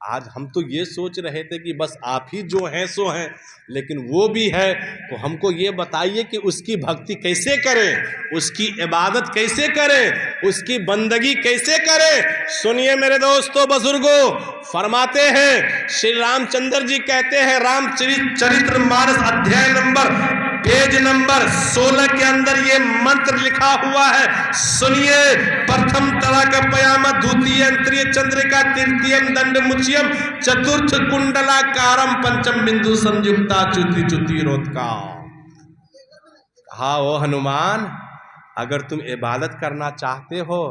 आज हम तो ये सोच रहे थे कि बस आप ही जो हैं सो हैं, लेकिन वो भी है, तो हमको ये बताइए कि उसकी भक्ति कैसे करें, उसकी इबादत कैसे करें, उसकी बंदगी कैसे करें। सुनिए मेरे दोस्तों बुजुर्गों, फरमाते हैं श्री रामचंद्र जी कहते हैं, रामचरितमानस अध्याय नंबर पेज नंबर 16 के अंदर ये मंत्र लिखा हुआ है, सुनिए। प्रथम तरह का पयाम, द्वितीय अंतरिय चंद्रिका, तृतीयम दंड मुच्यम, चतुर्थ कुंडलाकारम, पंचम बिंदु संयुक्ता, च्युति च्युति रोधका। हाँ ओ हनुमान, अगर तुम इबादत करना चाहते हो,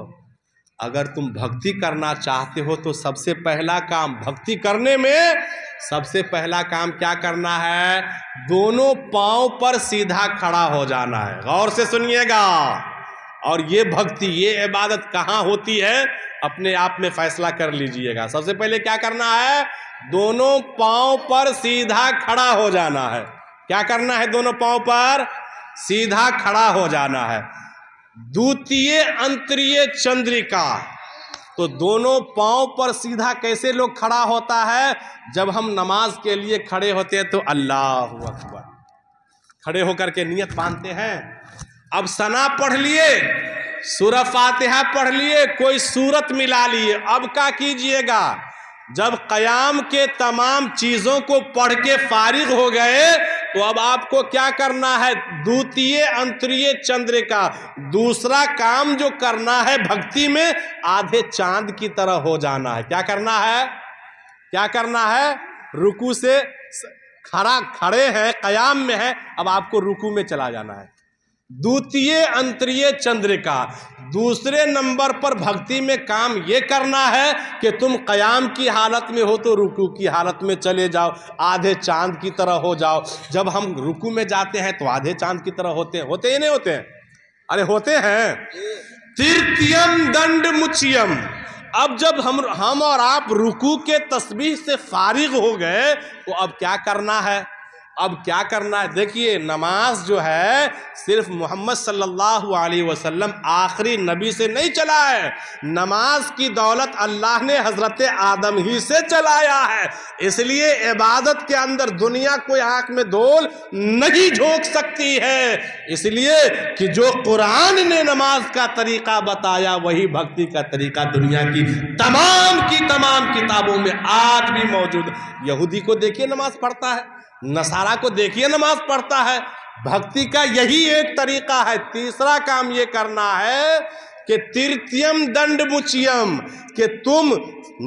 अगर तुम भक्ति करना चाहते हो, तो सबसे पहला काम भक्ति करने में सबसे पहला काम क्या करना है, दोनों पांव पर सीधा खड़ा हो जाना है। गौर से सुनिएगा। और ये भक्ति, ये इबादत कहाँ होती है, अपने आप में फैसला कर लीजिएगा। सबसे पहले क्या करना है, दोनों पांव पर सीधा खड़ा हो जाना है। क्या करना है, दोनों पांव पर सीधा खड़ा हो जाना है। द्वितीय अंतरिय चंद्रिका, तो दोनों पांव पर सीधा कैसे लोग खड़ा होता है, जब हम नमाज के लिए खड़े होते हैं तो अल्लाहु अकबर खड़े होकर के नियत बांधते हैं। अब सना पढ़ लिए, सूरह फातिहा पढ़ लिए, कोई सूरत मिला लिए, अब क्या कीजिएगा, जब क़याम के तमाम चीज़ों को पढ़ के फारिग हो गए तो अब आपको क्या करना है, द्वितीय अंतरिय चंद्रिका, दूसरा काम जो करना है भक्ति में, आधे चांद की तरह हो जाना है। क्या करना है, क्या करना है, रुकू से खड़े हैं, क़याम में है, अब आपको रुकू में चला जाना है। द्वितीय अंतरिय चंद्रिका, दूसरे नंबर पर भक्ति में काम ये करना है कि तुम क़याम की हालत में हो तो रुकू की हालत में चले जाओ, आधे चांद की तरह हो जाओ। जब हम रुकू में जाते हैं तो आधे चांद की तरह होते हैं, होते ही नहीं होते हैं, अरे होते हैं। तृतीयम दंड मुच्यम। अब जब हम और आप रुकू के तस्बीह से फारिग हो गए तो अब क्या करना है? अब क्या करना है? देखिए, नमाज जो है सिर्फ मोहम्मद सल्लल्लाहु अलैहि वसल्लम आखिरी नबी से नहीं चला है। नमाज की दौलत अल्लाह ने हजरत आदम ही से चलाया है। इसलिए इबादत के अंदर दुनिया कोई आंख में धूल नहीं झोंक सकती है। इसलिए कि जो कुरान ने नमाज का तरीका बताया वही भक्ति का तरीका दुनिया की तमाम किताबों में आज भी मौजूद। यहूदी को देखिए नमाज पढ़ता है, नसारा को देखिए नमाज पढ़ता है। भक्ति का यही एक तरीका है। तीसरा काम ये करना है कि तृतीयम दंड मुच्यम, कि तुम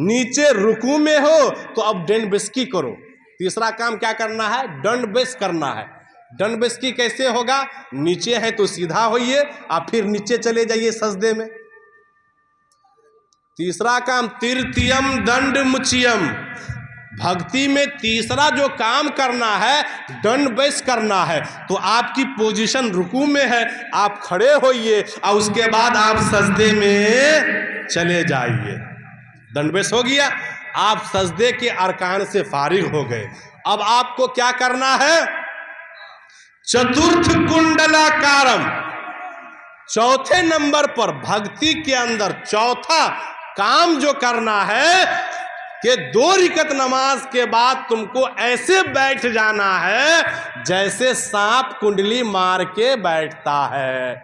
नीचे रुकू में हो तो अब दंड बिस्की करो। तीसरा काम क्या करना है? दंड बेस करना है। दंड बिस्की कैसे होगा? नीचे है तो सीधा होइए, आप फिर नीचे चले जाइए सजदे में। तीसरा काम तृतीयम दंड मुच्यम। भक्ति में तीसरा जो काम करना है दंड बेस करना है। तो आपकी पोजीशन रुकू में है, आप खड़े होइए और उसके बाद आप सजदे में चले जाइए। दंड बेस हो गया, आप सजदे के अरकान से फारिग हो गए। अब आपको क्या करना है? चतुर्थ कुंडलाकारम, चौथे नंबर पर भक्ति के अंदर चौथा काम जो करना है कि 2 रिकत नमाज के बाद तुमको ऐसे बैठ जाना है जैसे सांप कुंडली मार के बैठता है।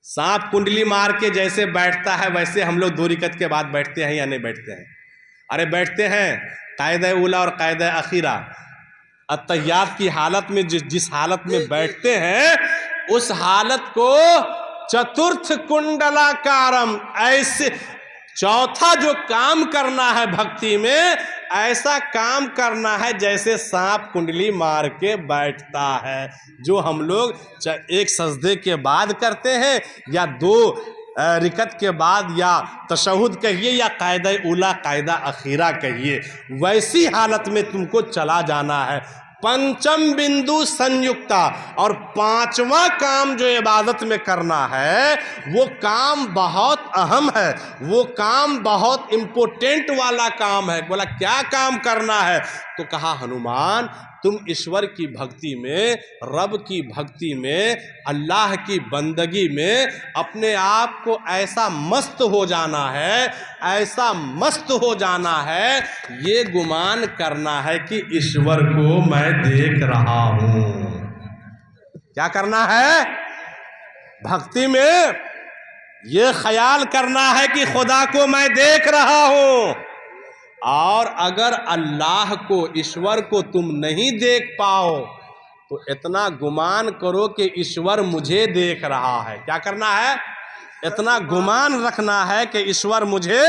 सांप कुंडली मार के जैसे बैठता है वैसे हम लोग 2 रिकत के बाद बैठते हैं या नहीं बैठते हैं? अरे बैठते हैं। कायदा उला और कायदा अखीरा, अत्तहियात की हालत में जिस हालत में बैठते हैं उस हालत को चतुर्थ कुंडलाकारम, ऐसे चौथा जो काम करना है भक्ति में, ऐसा काम करना है जैसे सांप कुंडली मार के बैठता है, जो हम लोग एक सजदे के बाद करते हैं या 2 रिकत के बाद, या तशहुद कहिए या कायदा उला कायदा अखीरा कहिए, वैसी हालत में तुमको चला जाना है। पंचम बिंदु संयुक्ता, और 5वां काम जो इबादत में करना है वो काम बहुत अहम है, वो काम बहुत इम्पोर्टेंट वाला काम है। बोला क्या काम करना है? तो कहा हनुमान तुम ईश्वर की भक्ति में, रब की भक्ति में, अल्लाह की बंदगी में अपने आप को ऐसा मस्त हो जाना है, ऐसा मस्त हो जाना है, ये गुमान करना है कि ईश्वर को मैं देख रहा हूं। क्या करना है? भक्ति में ये ख्याल करना है कि खुदा को मैं देख रहा हूं। और अगर अल्लाह को, ईश्वर को तुम नहीं देख पाओ तो इतना गुमान करो कि ईश्वर मुझे देख रहा है। क्या करना है? इतना गुमान रखना है कि ईश्वर मुझे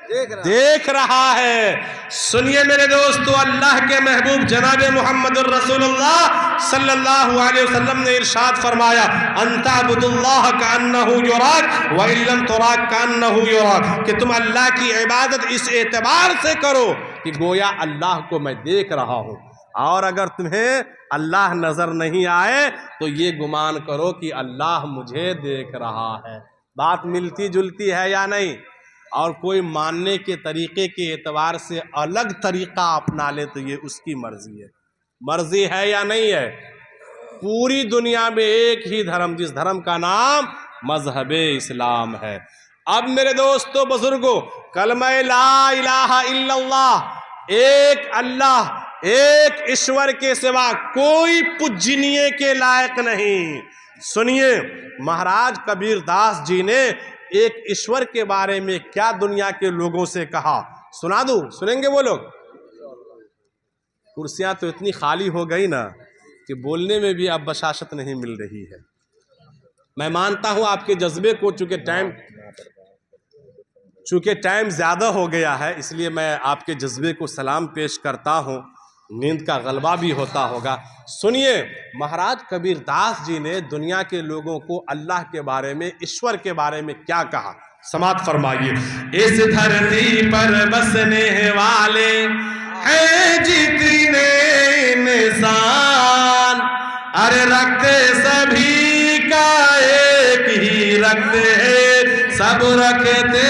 देख रहा है। सुनिए मेरे दोस्तों, अल्लाह के महबूब जनाब मुहम्मदुर रसूलुल्लाह सल्लल्लाहु अलैहि वसल्लम ने इरशाद फरमाया, अंताबुदुल्लाह कान्नहु युराक व इल्लम तुराक कान्नहु युराक, कि तुम अल्लाह की इबादत इस एतबार से करो कि गोया अल्लाह को मैं देख रहा हूँ, और अगर तुम्हें अल्लाह नजर नहीं आए तो ये गुमान करो कि अल्लाह मुझे देख रहा है। बात मिलती जुलती है या नहीं? और कोई मानने के तरीके के एतबार से अलग तरीका अपना ले तो ये उसकी मर्जी है। मर्जी है या नहीं है? पूरी दुनिया में एक ही धर्म, जिस धर्म का नाम मजहबे इस्लाम है। अब मेरे दोस्तों बुजुर्गों, कलमा ला इलाहा इल्लल्लाह, एक अल्लाह, एक ईश्वर के सिवा कोई पूजनीय के लायक नहीं। सुनिए, महाराज कबीर दास जी ने एक ईश्वर के बारे में क्या दुनिया के लोगों से कहा, सुना दूं? सुनेंगे वो लोग? कुर्सियां तो इतनी खाली हो गई ना कि बोलने में भी अब बशाशत नहीं मिल रही है। मैं मानता हूं आपके जज्बे को, चूंकि टाइम ज़्यादा हो गया है इसलिए मैं आपके जज्बे को सलाम पेश करता हूं। नींद का गलबा भी होता होगा। सुनिए, महाराज कबीर दास जी ने दुनिया के लोगों को अल्लाह के बारे में, ईश्वर के बारे में क्या कहा, समाप्त फरमाइए। इस धरती पर बसने वाले हैं जितने इंसान, अरे रखते सभी का एक ही ही रखते हैं, सब रखते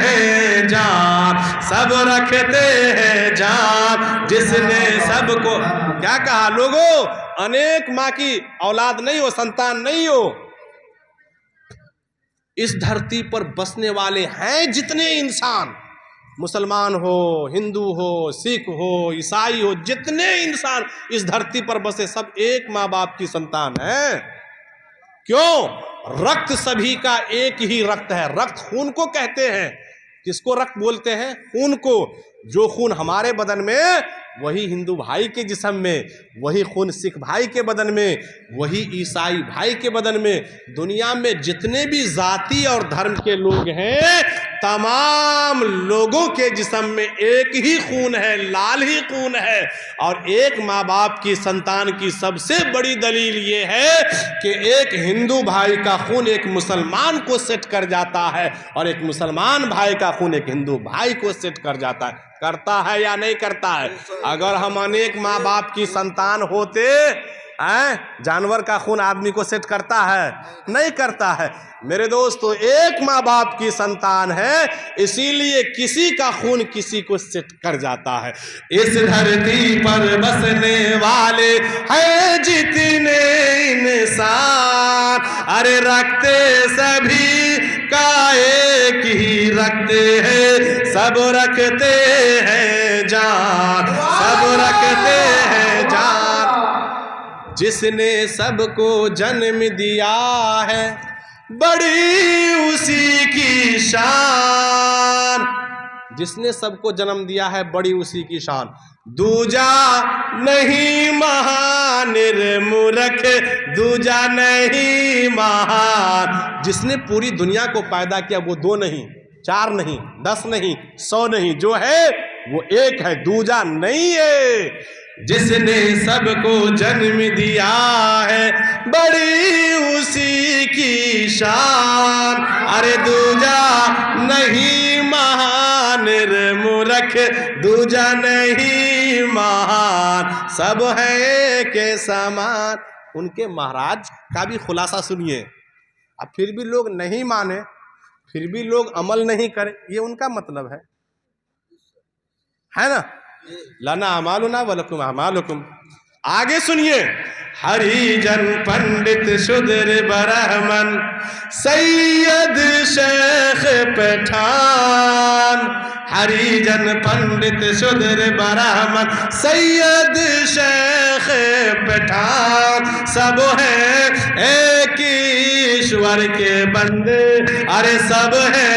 हैं जान, सब रखते हैं जान। जिसने सबको, क्या कहा लोगों, अनेक माँ की औलाद नहीं हो, संतान नहीं हो, इस धरती पर बसने वाले हैं जितने इंसान, मुसलमान हो, हिंदू हो, सिख हो, ईसाई हो, जितने इंसान इस धरती पर बसे सब एक माँ बाप की संतान है। क्यों? रक्त सभी का एक ही रक्त है। रक्त खून को कहते हैं। किसको रक्त बोलते हैं? खून को। जो खून हमारे बदन में, वही हिंदू भाई के जिस्म में, वही खून सिख भाई के बदन में, वही ईसाई भाई के बदन में। दुनिया में जितने भी जाति और धर्म के लोग हैं, तमाम लोगों के जिस्म में एक ही खून है, लाल ही खून है। और एक माँ बाप की संतान की सबसे बड़ी दलील ये है कि एक हिंदू भाई का खून एक मुसलमान को सेट कर जाता है, और एक मुसलमान भाई का खून एक हिंदू भाई को सेट कर जाता है। करता है या नहीं करता है? अगर हम अनेक माँ बाप की संतान होते हैं, जानवर का खून आदमी को सेट करता है? नहीं करता है। मेरे दोस्तों, एक माँ बाप की संतान है, इसीलिए किसी का खून किसी को सेट कर जाता है। इस धरती पर बसने वाले हैं जितने इंसान, अरे रखते सभी का एक ही रखते हैं, सब रखते हैं जान, सब रखते हैं जान। जिसने सबको जन्म दिया है, बड़ी उसी की शान। जिसने सबको जन्म दिया है, बड़ी उसी की शान। दूजा नहीं महान निर्मूरख, दूजा नहीं महान। जिसने पूरी दुनिया को पैदा किया, वो 2 नहीं, 4 नहीं, 10 नहीं, 100 नहीं, जो है वो एक है, दूजा नहीं है। जिसने सबको जन्म दिया है, बड़ी उसी की शान। अरे दूजा नहीं महान निर्मूरख, दूजा नहीं महान, सब है के समान। उनके महाराज का भी खुलासा सुनिए। अब फिर भी लोग नहीं माने, फिर भी लोग अमल नहीं करें, ये उनका मतलब है ना? लना अमालुना वलकुम अमालुकुम। आगे सुनिए। हरिजन पंडित शूद्र ब्राह्मण सैयद शेख पठान, हरिजन पंडित शूद्र ब्राह्मण सैयद शेख पठान, सब है एक ईश्वर के बंदे। अरे सब है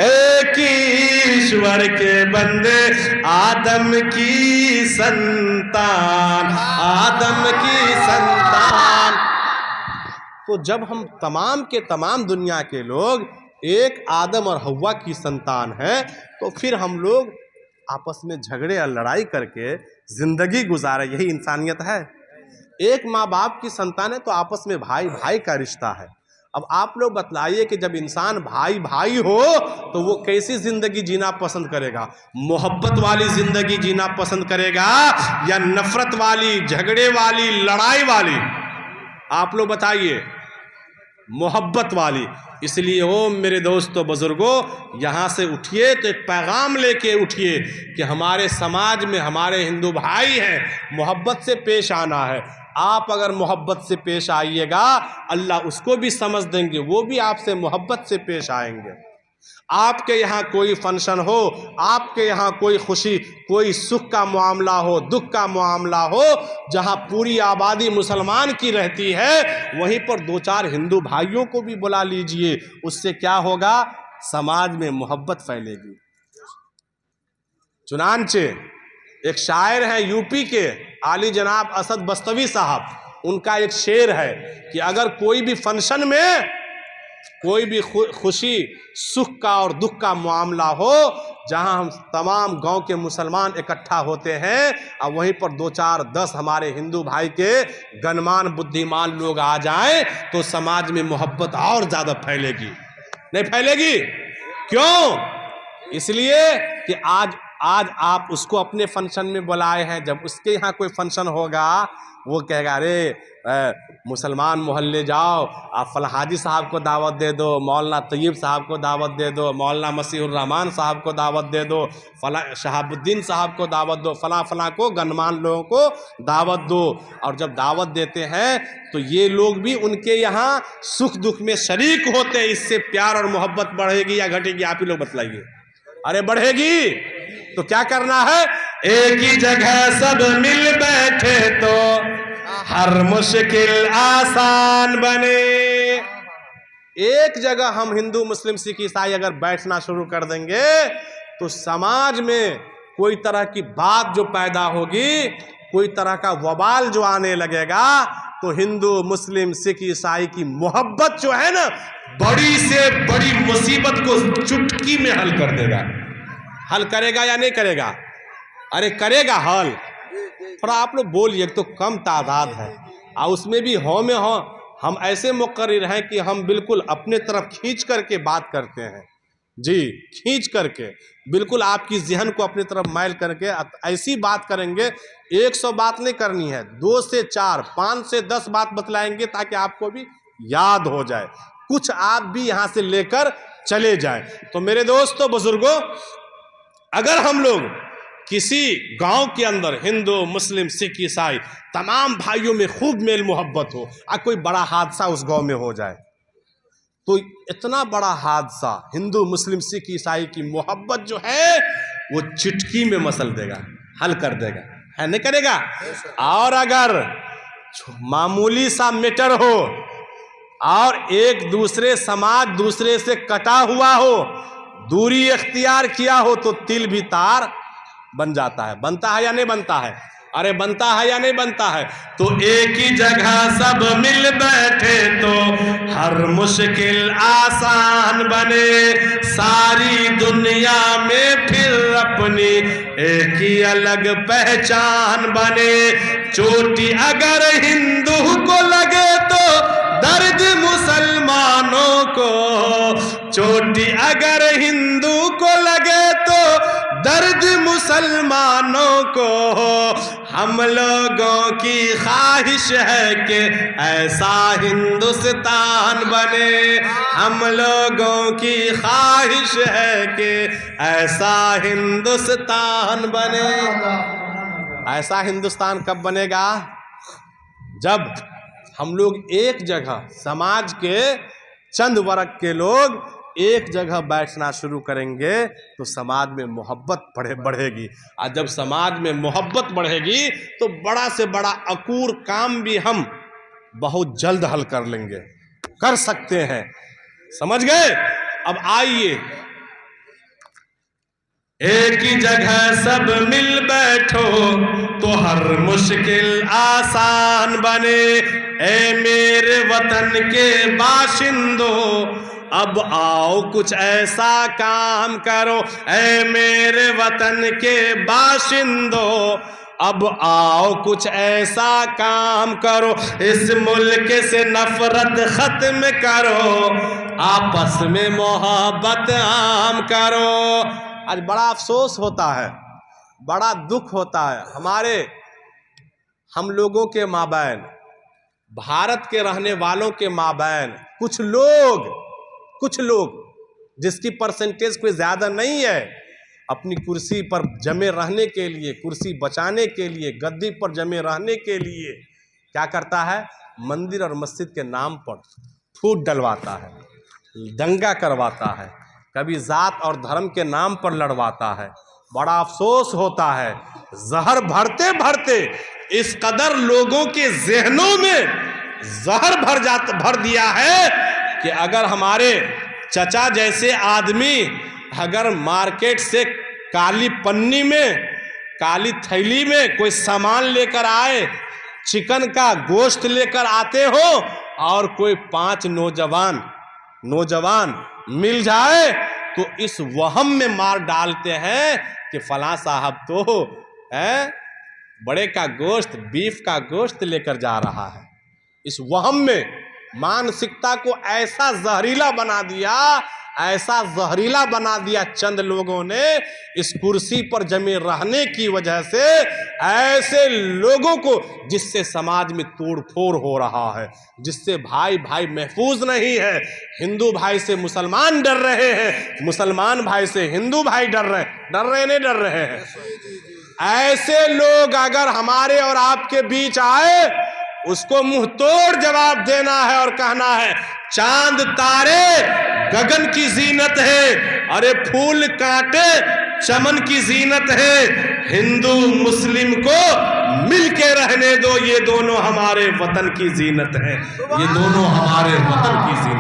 एक ईश्वर के बंदे, आदम की संतान, आदम की संतान। तो जब हम तमाम के तमाम दुनिया के लोग एक आदम और हव्वा की संतान हैं, तो फिर हम लोग आपस में झगड़े और लड़ाई करके जिंदगी गुजारे, यही इंसानियत है। एक माँ बाप की संतान है तो आपस में भाई भाई का रिश्ता है। अब आप लोग बतलाइए कि जब इंसान भाई भाई हो तो वो कैसी जिंदगी जीना पसंद करेगा? मोहब्बत वाली जिंदगी जीना पसंद करेगा या नफरत वाली, झगड़े वाली, लड़ाई वाली? आप लोग बताइए। मोहब्बत वाली। इसलिए हो मेरे दोस्तों बुजुर्गों, यहाँ से उठिए तो एक पैगाम लेके उठिए कि हमारे समाज में हमारे हिंदू भाई हैं, मोहब्बत से पेश आना है। आप अगर मोहब्बत से पेश आइएगा, अल्लाह उसको भी समझ देंगे, वो भी आपसे मोहब्बत से पेश आएंगे। आपके यहाँ कोई फंक्शन हो, आपके यहाँ कोई खुशी, कोई सुख का मामला हो, दुख का मामला हो, जहाँ पूरी आबादी मुसलमान की रहती है, वहीं पर 2-4 हिंदू भाइयों को भी बुला लीजिए। उससे क्या होगा? समाज में मोहब्बत फैलेगी। चुनांचे एक शायर हैं यूपी के, आली जनाब असद बस्तवी साहब, उनका एक शेर है कि अगर कोई भी फंक्शन में कोई भी खुशी, सुख का और दुख का मामला हो, जहां हम तमाम गांव के मुसलमान इकट्ठा होते हैं, और वहीं पर 2-4-10 हमारे हिंदू भाई के गणमान बुद्धिमान लोग आ जाएं, तो समाज में मोहब्बत और ज़्यादा फैलेगी। नहीं फैलेगी? क्यों? इसलिए कि आज आप उसको अपने फंक्शन में बुलाए हैं। जब उसके यहाँ कोई फंक्शन होगा वो कहेगा अरे मुसलमान मोहल्ले जाओ, आप फला हाजी साहब को दावत दे दो, मौलाना तैयब साहब को दावत दे दो, मौलाना मसीहुर रहमान साहब को दावत दे दो, फला शहाबुद्दीन साहब को दावत दो, फला फला को गणमान लोगों को दावत दो। और जब दावत देते हैं तो ये लोग भी उनके यहाँ सुख दुख में शरीक होते हैं। इससे प्यार और मोहब्बत बढ़ेगी या घटेगी? आप ही लोग बतलाइए। अरे बढ़ेगी। तो क्या करना है? एक ही जगह सब मिल बैठे तो हर मुश्किल आसान बने। एक जगह हम हिंदू मुस्लिम सिख ईसाई अगर बैठना शुरू कर देंगे तो समाज में कोई तरह की बात जो पैदा होगी, कोई तरह का वबाल जो आने लगेगा, तो हिंदू मुस्लिम सिख ईसाई की मोहब्बत जो है ना, बड़ी से बड़ी मुसीबत को चुटकी में हल कर देगा। हल करेगा या नहीं करेगा? अरे करेगा हल। थोड़ा आप लोग बोलिए, तो कम तादाद है और उसमें भी हो में हो हम ऐसे मुकर्रिर हैं कि हम बिल्कुल अपने तरफ खींच करके बात करते हैं जी, खींच करके बिल्कुल आपकी जहन को अपनी तरफ माइल करके ऐसी बात करेंगे। 100 बात नहीं करनी है, 2 से 4, 5 से 10 बात बतलाएंगे ताकि आपको भी याद हो जाए, कुछ आप भी यहाँ से लेकर चले जाएं। तो मेरे दोस्तों बुजुर्गों, अगर हम लोग किसी गांव के अंदर हिंदू मुस्लिम सिख ईसाई तमाम भाइयों में खूब मेल मोहब्बत हो और कोई बड़ा हादसा उस गांव में हो जाए, तो इतना बड़ा हादसा हिंदू मुस्लिम सिख ईसाई की मोहब्बत जो है वो चिटकी में मसल देगा, हल कर देगा, है नहीं करेगा? और अगर मामूली सा मैटर हो और एक दूसरे समाज दूसरे से कटा हुआ हो, दूरी इख्तियार किया हो, तो तिल भी तार बन जाता है। बनता है या नहीं बनता है? अरे बनता है या नहीं बनता है? तो एक ही जगह सब मिल बैठे तो हर मुश्किल आसान बने। सारी दुनिया में फिर अपनी एक ही अलग पहचान बने। चोटी अगर हिंदू को लगे तो दर्द मुसलमानों को, चोटी अगर हिंदू को लगे तो दर्द मुसलमानों को। हम लोगों की ख्वाहिश है कि ऐसा हिंदुस्तान बने। हम लोगों की ख्वाहिश है कि ऐसा हिंदुस्तान बने। ऐसा हिंदुस्तान कब बनेगा? जब हम लोग एक जगह, समाज के चंद वर्ग के लोग एक जगह बैठना शुरू करेंगे तो समाज में मोहब्बत बढ़ेगी। और जब समाज में मोहब्बत बढ़ेगी तो बड़ा से बड़ा अकूर काम भी हम बहुत जल्द हल कर लेंगे, कर सकते हैं। समझ गए? अब आइए, एक ही जगह सब मिल बैठो तो हर मुश्किल आसान बने। ए मेरे वतन के बाशिंदों, अब आओ कुछ ऐसा काम करो। ऐ मेरे वतन के बाशिंदों, अब आओ कुछ ऐसा काम करो। इस मुल्क से नफरत खत्म करो, आपस में मोहब्बत आम करो। आज बड़ा अफसोस होता है, बड़ा दुख होता है, हम लोगों के माबैन, भारत के रहने वालों के माबैन कुछ लोग जिसकी परसेंटेज कोई ज़्यादा नहीं है, अपनी कुर्सी पर जमे रहने के लिए, कुर्सी बचाने के लिए, गद्दी पर जमे रहने के लिए क्या करता है? मंदिर और मस्जिद के नाम पर फूट डलवाता है, दंगा करवाता है, कभी जात और धर्म के नाम पर लड़वाता है। बड़ा अफसोस होता है, जहर भरते इस कदर लोगों के जहनों में जहर भर दिया है कि अगर हमारे चचा जैसे आदमी अगर मार्केट से काली पन्नी में, काली थैली में कोई सामान लेकर आए, चिकन का गोश्त लेकर आते हो और कोई 5 नौजवान मिल जाए तो इस वहम में मार डालते हैं कि फलां साहब तो बड़े का गोश्त, बीफ का गोश्त लेकर जा रहा है। इस वहम में मानसिकता को ऐसा जहरीला बना दिया ऐसा जहरीला बना दिया चंद लोगों ने इस कुर्सी पर जमे रहने की वजह से, ऐसे लोगों को जिससे समाज में तोड़फोड़ हो रहा है, जिससे भाई भाई महफूज नहीं है। हिंदू भाई से मुसलमान डर रहे हैं, मुसलमान भाई से हिंदू भाई डर रहे नहीं डर रहे हैं। ऐसे लोग अगर हमारे और आपके बीच आए, उसको मुंह तोड़ जवाब देना है और कहना है चांद तारे गगन की जीनत है, अरे फूल कांटे चमन की जीनत है। हिंदू मुस्लिम को मिलके रहने दो, ये दोनों हमारे वतन की जीनत है, ये दोनों हमारे वतन की जीनत